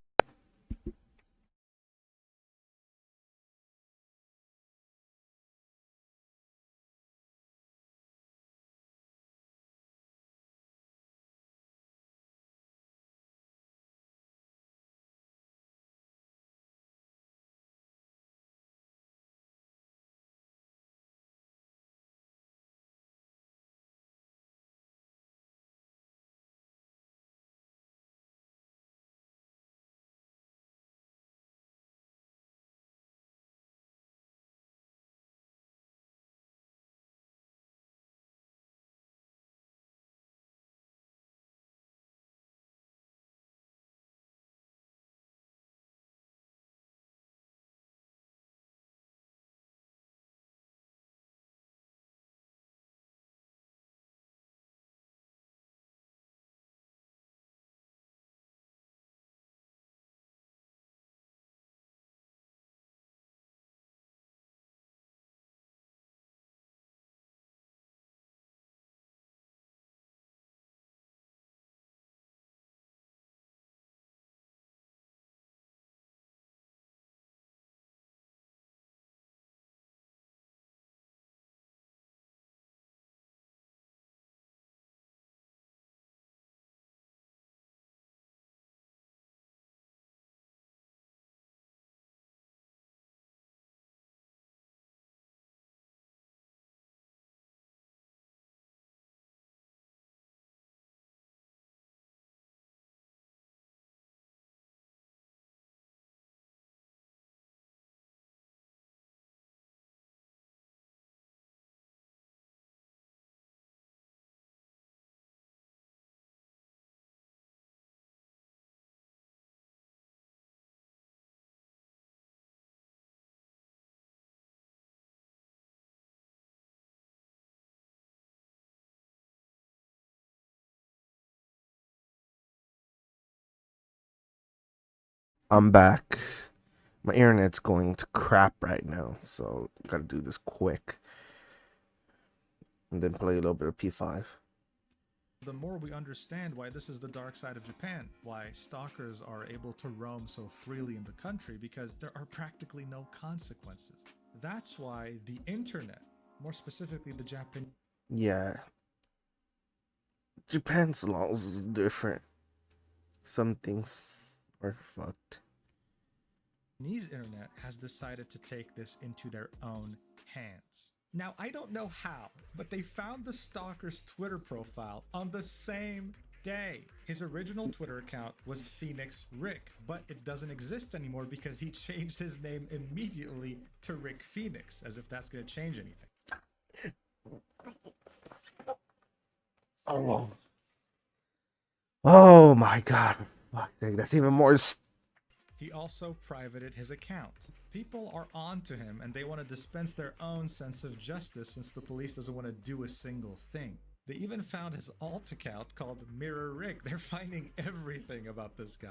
I'm back. My internet's going to crap right now, so gotta do this quick. And then play a little bit of P5. The more we understand why this is the dark side of Japan, why stalkers are able to roam so freely in the country, because there are practically no consequences. That's why the internet, more specifically the Japanese Yeah. Japan's laws is different. Some things are fucked. internet has decided to take this into their own hands. Now, I don't know how, but they found the stalker's Twitter profile on the same day. His original Twitter account was Phoenix Rick, but it doesn't exist anymore because he changed his name immediately to Rick Phoenix, as if that's going to change anything. Oh. Oh my god. Fuck, that's even more. He also privated his account. People are on to him and they want to dispense their own sense of justice since the police doesn't want to do a single thing. They even found his alt account called Mirror Rick. They're finding everything about this guy.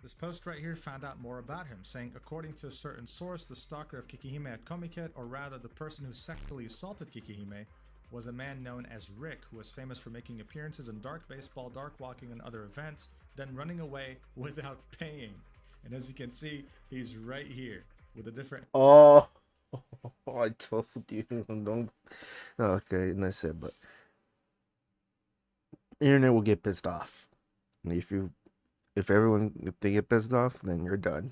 This post right here found out more about him, saying, according to a certain source, the stalker of Kikihime at Komiket, or rather the person who sexually assaulted Kikihime, was a man known as Rick, who was famous for making appearances in dark baseball, dark walking, and other events, then running away without paying. And as you can see, he's right here with a different... Oh, I told you, don't... Okay, and that's it, but... Internet will get pissed off. And if they get pissed off, then you're done.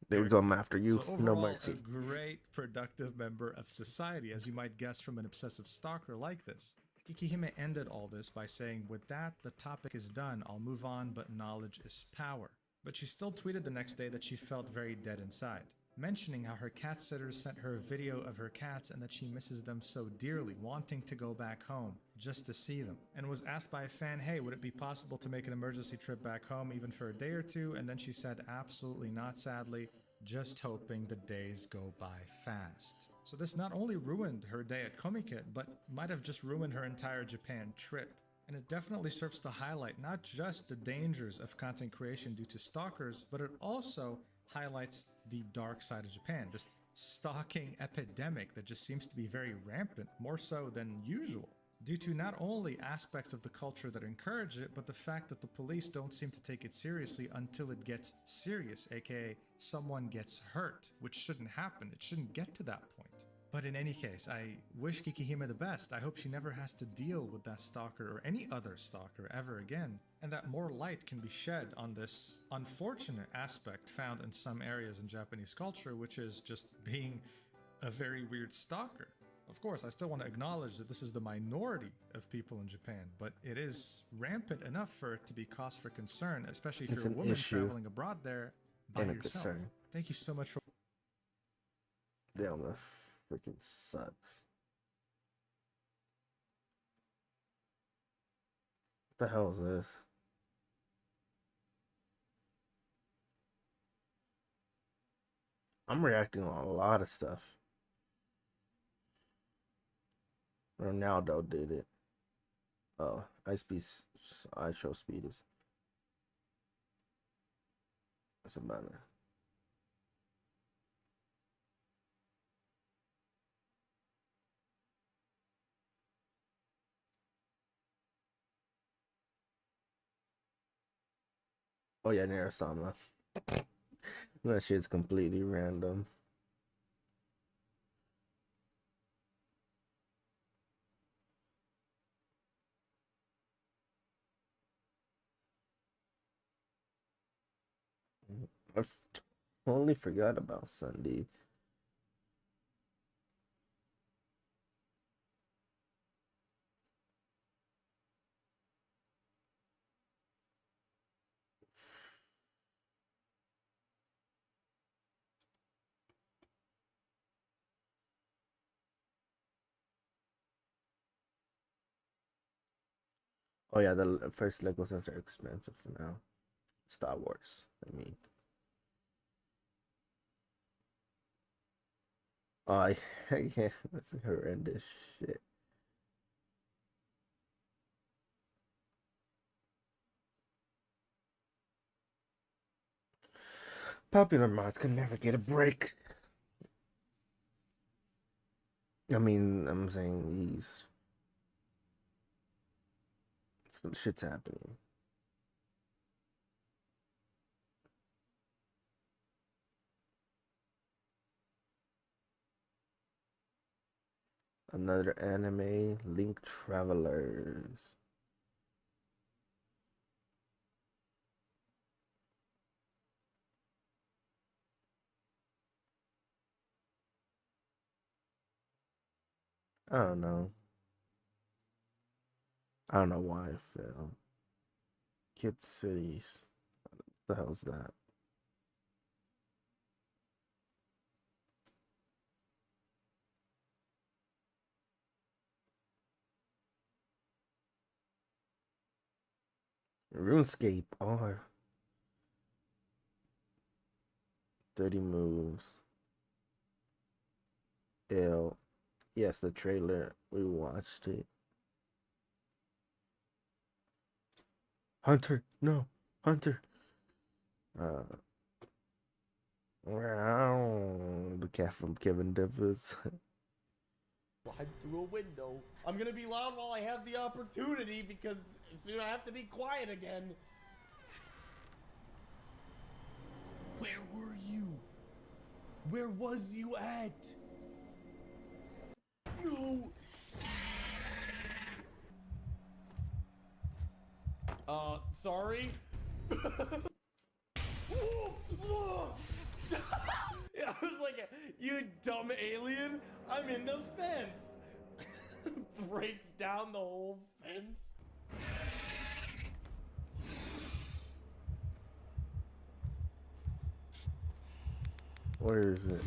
They will come after you, so no overall, mercy. A great productive member of society, as you might guess from an obsessive stalker like this. Kikihime ended all this by saying, with that, the topic is done, I'll move on, but knowledge is power. But she still tweeted the next day that she felt very dead inside, mentioning how her cat sitters sent her a video of her cats and that she misses them so dearly, wanting to go back home just to see them, and was asked by a fan, hey, would it be possible to make an emergency trip back home even for a day or two? And then she said, absolutely not, sadly, just hoping the days go by fast. So this not only ruined her day at Komiket, but might have just ruined her entire Japan trip. And it definitely serves to highlight not just the dangers of content creation due to stalkers, but it also highlights the dark side of Japan, this stalking epidemic that just seems to be very rampant, more so than usual, due to not only aspects of the culture that encourage it, but the fact that the police don't seem to take it seriously until it gets serious, aka someone gets hurt, which shouldn't happen. It shouldn't get to that point. But in any case, I wish Kikihime the best. I hope she never has to deal with that stalker or any other stalker ever again, and that more light can be shed on this unfortunate aspect found in some areas in Japanese culture, which is just being a very weird stalker. Of course, I still want to acknowledge that this is the minority of people in Japan, but it is rampant enough for it to be cause for concern, especially if you're a woman traveling abroad there by yourself. Concern. Thank you so much for... Damn, that freaking sucks. What the hell is this? I'm reacting on a lot of stuff. Ronaldo did it. Oh, I show speed is. That's about it. Oh yeah, Narasama. That shit's completely random. I totally forgot about Sunday. Oh yeah, the first Lego sets are expensive for now. Star Wars, I mean. Oh, I can't. That's horrendous shit. Popular mods can never get a break. I mean, I'm saying these. Some shit's happening. Another anime, Link Travelers. I don't know. I don't know why I fell. Kid Cities. What the hell's that? RuneScape R. 30 moves. L. Yes, the trailer. We watched it. Hunter, no, Hunter. The cat from Kevin Devers. Slide through a window. I'm gonna be loud while I have the opportunity because soon I have to be quiet again. Where were you? Where was you at? No. Sorry. Yeah, I was like, you dumb alien, I'm in the fence. Breaks down the whole fence. Where is it?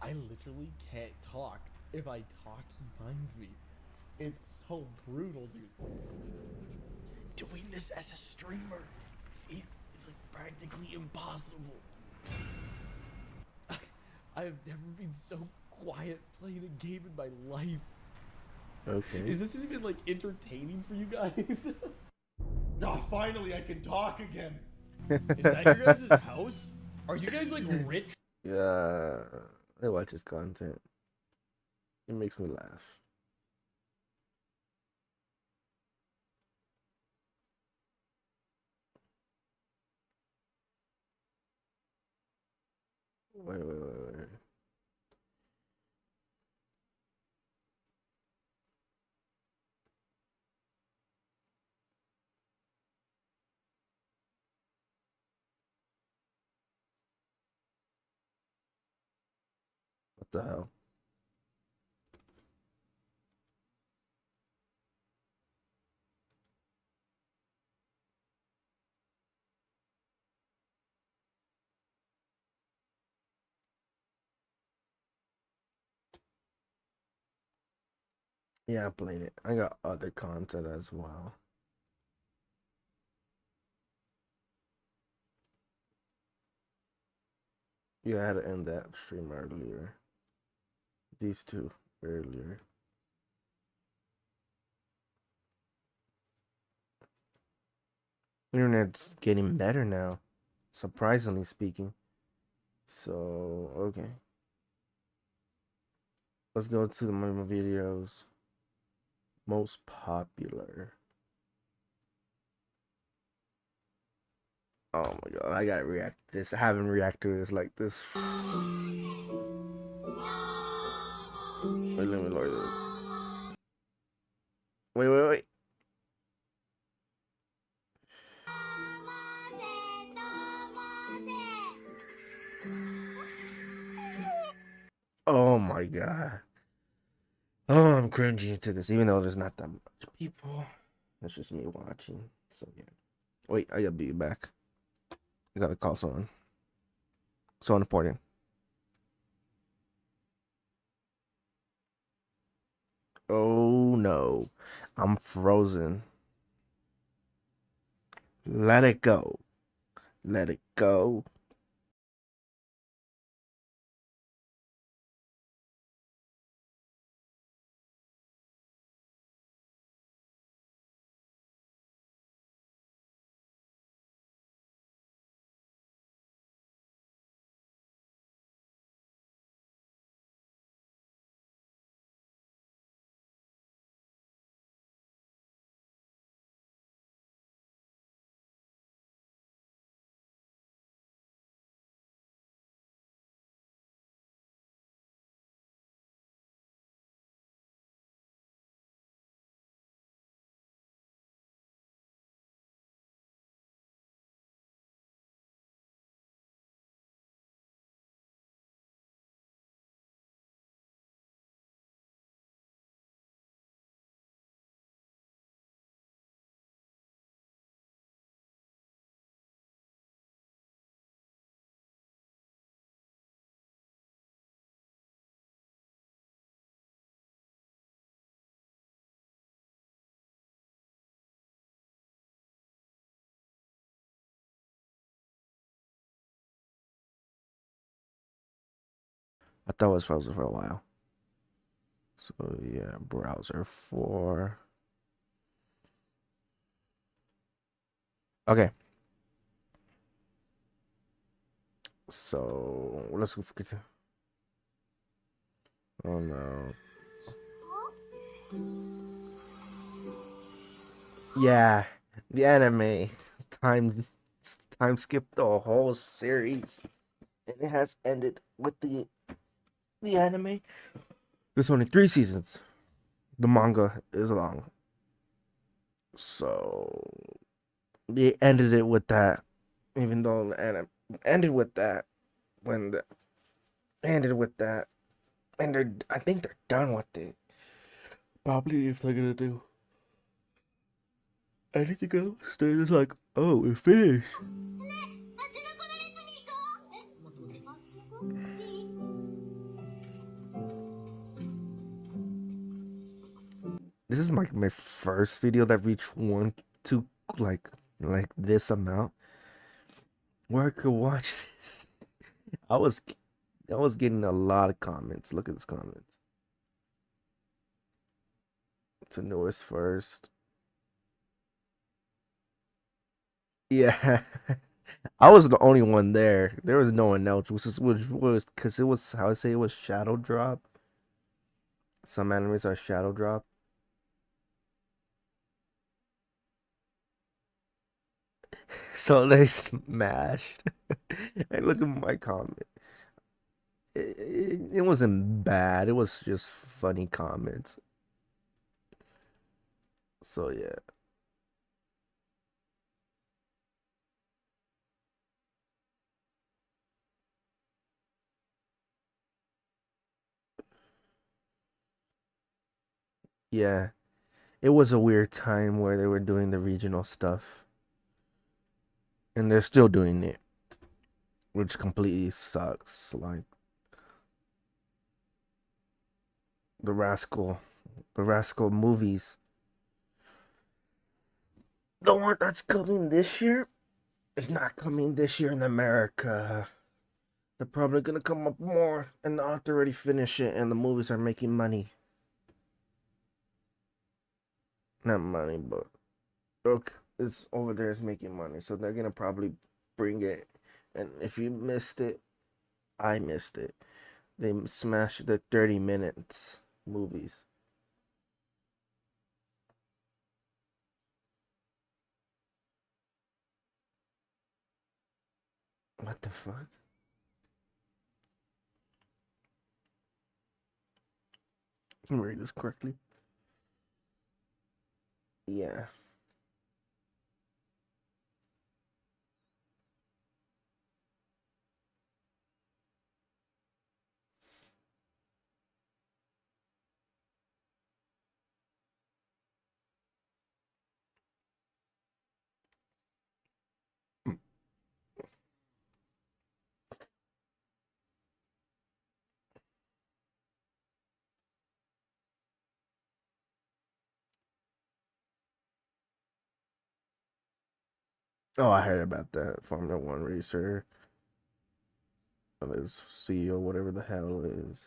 I literally can't talk. If I talk, he finds me. It's so brutal, dude. Doing this as a streamer is like practically impossible. I've never been so quiet playing a game in my life. Okay. Is this even like entertaining for you guys? Oh, finally I can talk again. Is that your guys' house? Are you guys like rich? Yeah, I watch his content. It makes me laugh. Wait. What the hell? Yeah, I played it. I got other content as well. Yeah, I had to end that stream earlier. These two earlier. Internet's getting better now, surprisingly speaking. So, okay. Let's go to the my videos. Most popular. Oh my god, I gotta react to this. I haven't reacted to this like this. Wait, let me lower this. Wait. Oh my god. Oh, I'm cringing to this, even though there's not that much people. That's just me watching. So yeah. Wait, I gotta be back. I gotta call someone. So important. Oh no. I'm frozen. Let it go. Let it go. I thought it was frozen for a while. So yeah, browser 4. Okay. So let's get to. Oh no. Yeah, the anime time skipped the whole series, and it has ended with the anime. There's only 3 seasons. The manga is long, so they ended it with that. Even though the anime ended with that, when the ended with that, and I think they're done with it. Probably if they're gonna do anything else, they're just like, oh, we're finished. This is my first video that reached one to like this amount where I could watch this. I was I was getting a lot of comments. Look at this comments. To newest first. Yeah. I was the only one there. There was no one else, which was because it was how I say it was shadow drop. Some animes are shadow drop. So they smashed. And look at my comment. It wasn't bad. It was just funny comments. So yeah. Yeah. It was a weird time where they were doing the regional stuff. And they're still doing it. Which completely sucks. Like the Rascal movies. The one that's coming this year is not coming this year in America. They're probably gonna come up more, and the author already finished it, and the movies are making money. Not money, but look, it's over there is making money, so they're gonna probably bring it. And if you missed it, I missed it. They smashed the 30 minutes movies. What the fuck? Let me read this correctly. Yeah. Oh, I heard about that Formula One racer. His CEO, whatever the hell it is.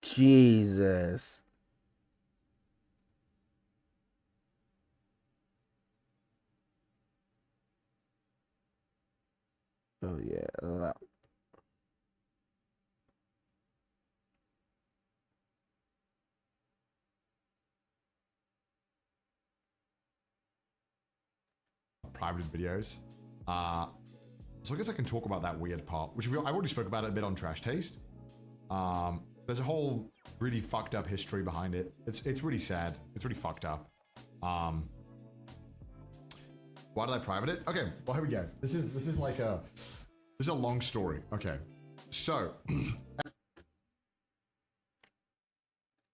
Jesus. Oh yeah. Private videos. So I guess I can talk about that weird part, which I already spoke about it a bit on Trash Taste. There's a whole really fucked up history behind it. It's really sad. It's really fucked up. Why did I private it? Okay, well here we go. This is like a long story. Okay, so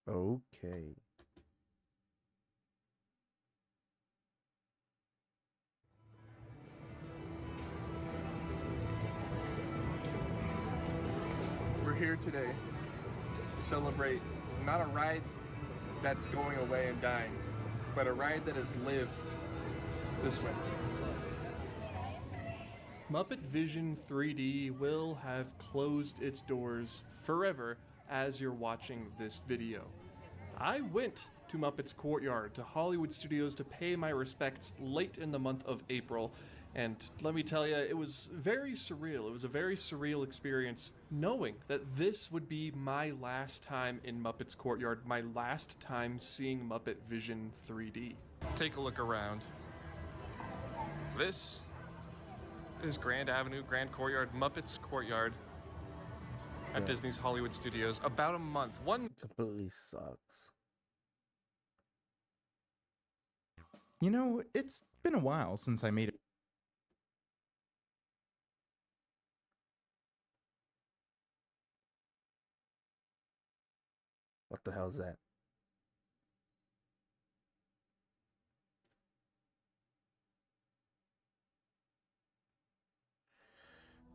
okay. here today to celebrate not a ride that's going away and dying, but a ride that has lived this way. Muppet Vision 3D will have closed its doors forever as you're watching this video. I went to Muppet's Courtyard to Hollywood Studios to pay my respects late in the month of April, and let me tell you, it was very surreal. It was a very surreal experience knowing that this would be my last time in Muppet's Courtyard, my last time seeing Muppet Vision 3D. Take a look around. This is Grand Avenue, Grand Courtyard, Muppet's Courtyard at Disney's Hollywood Studios. About a month. Completely sucks. You know, it's been a while since I made it. What the hell is that?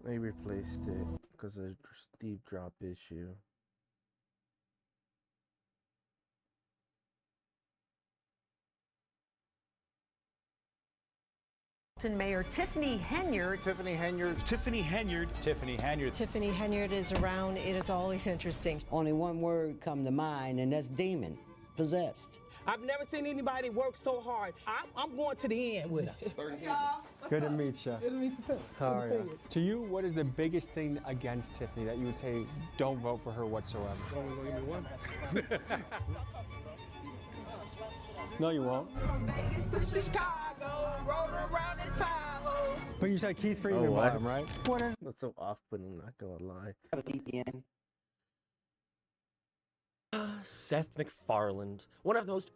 They replaced it because of a steep drop issue. Mayor Tiffany Henyard. Tiffany Henyard. Tiffany Henyard. Tiffany Henyard. Tiffany Henyard is around. It is always interesting. Only one word come to mind, and that's demon, possessed. I've never seen anybody work so hard. I'm going to the end with her. Good to meet you. Good to meet you too. How are you? To you, what is the biggest thing against Tiffany that you would say don't vote for her whatsoever? Only give me one. No, you won't. From Vegas to Chicago, rolling around in Tahoe. But you said Keith Friedman bottom, right? What is that's so off-putting, not gonna lie. Seth MacFarlane, one of the most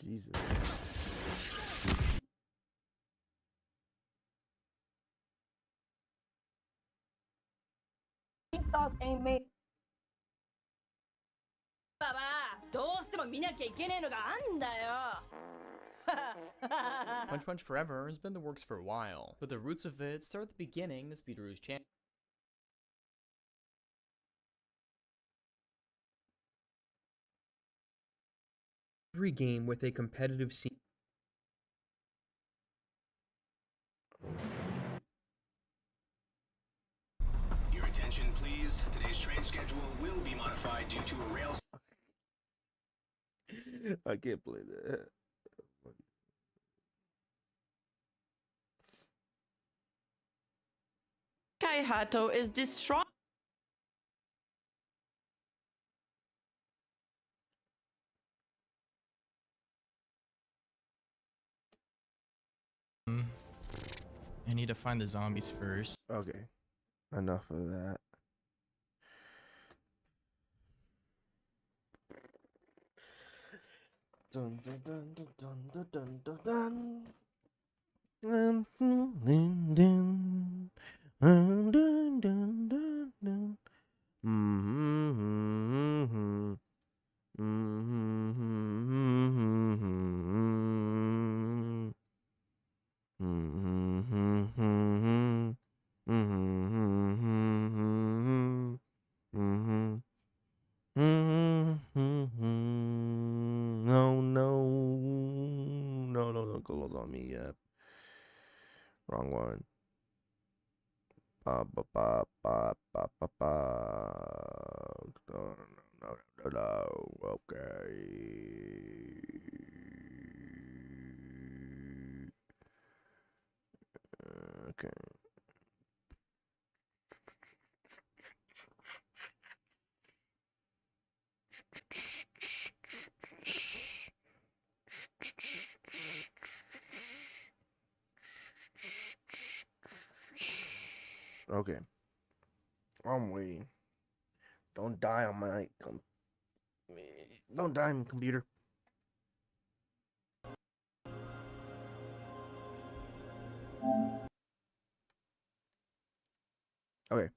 Jesus. Sauce ain't made. パパ、どうしても見なきゃいけねえのがあんだよ。Punch Punch Forever has been in the works for a while, but the roots of it start at the beginning of Speedroo's channel. Every game with a competitive scene. Your attention, please. Today's train schedule will be modified due to a rail. I can't play that. Kaihato is distraught. I need to find the zombies first. Okay. Enough of that. Dun dun dun dun dun dun dun dun. Dun dun dun dun dun dun dun dun. No, don't close on me yet. Wrong one. No. Okay. Okay. Okay. I'm waiting. Don't die on my Don't die on my computer. Okay.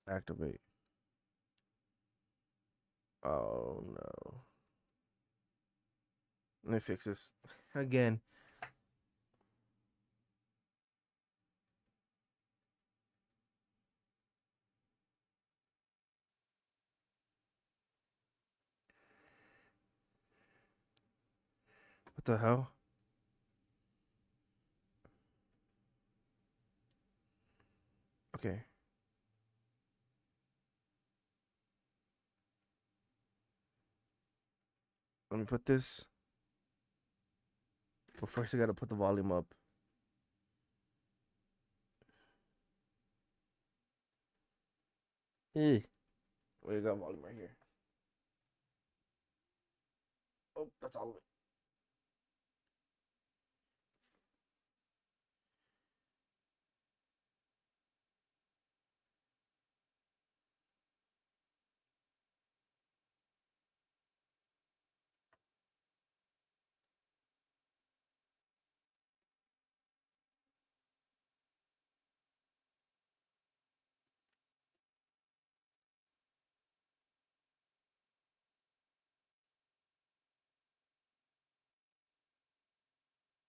Activate. Oh no. Let me fix this again. What the hell? Okay. Let me put this. But first, I gotta put the volume up. Wait, I got volume right here. Oh, that's all of it.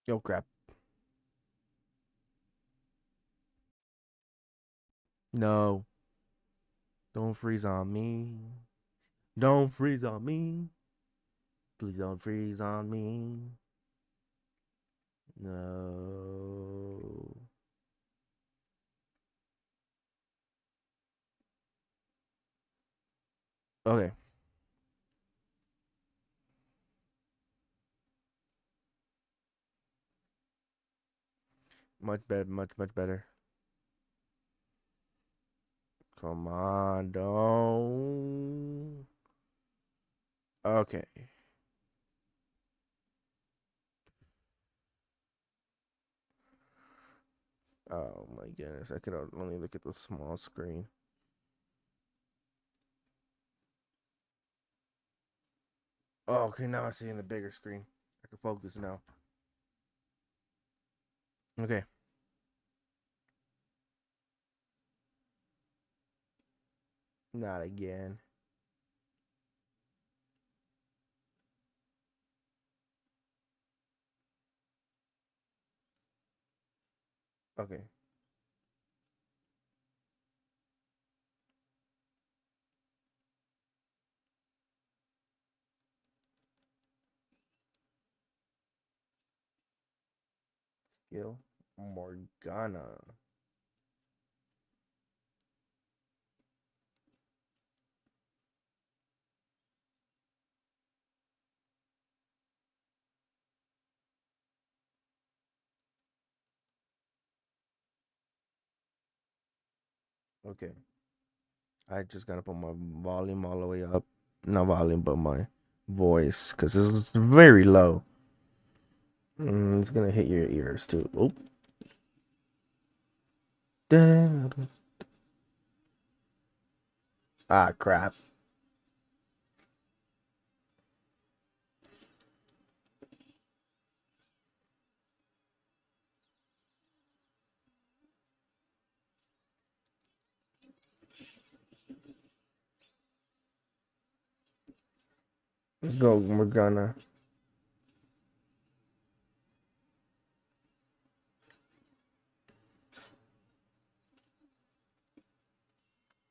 Yo, crap. No. Don't freeze on me. Don't freeze on me. Please don't freeze on me. No. Okay. Much better, much better. Come on, don't. Okay. Oh my goodness, I could only look at the small screen. Oh, okay, now I see in the bigger screen. I can focus now. Okay. Not again. Okay. Skill Morgana. Okay. I just gotta put my volume all the way up. Not volume, but my voice, because this is very low. It's gonna hit your ears too. Oh. Ah, crap. Let's go, Morgana.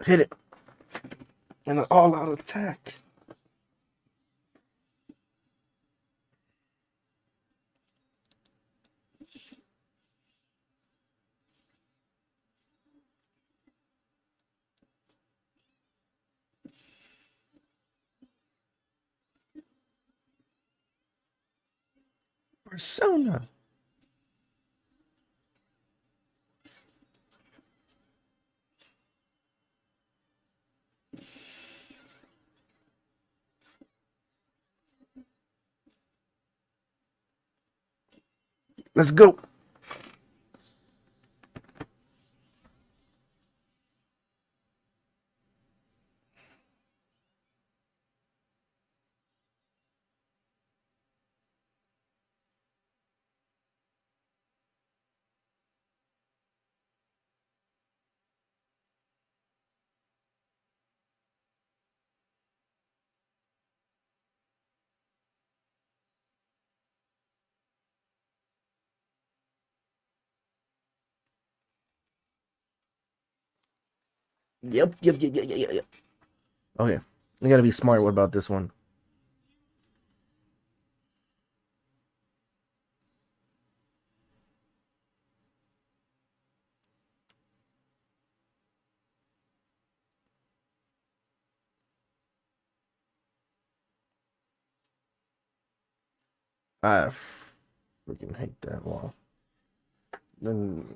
Hit it. And an all-out attack. Persona. Let's go. Yep. Okay, you gotta be smart about this one. I freaking hate that wall. Then.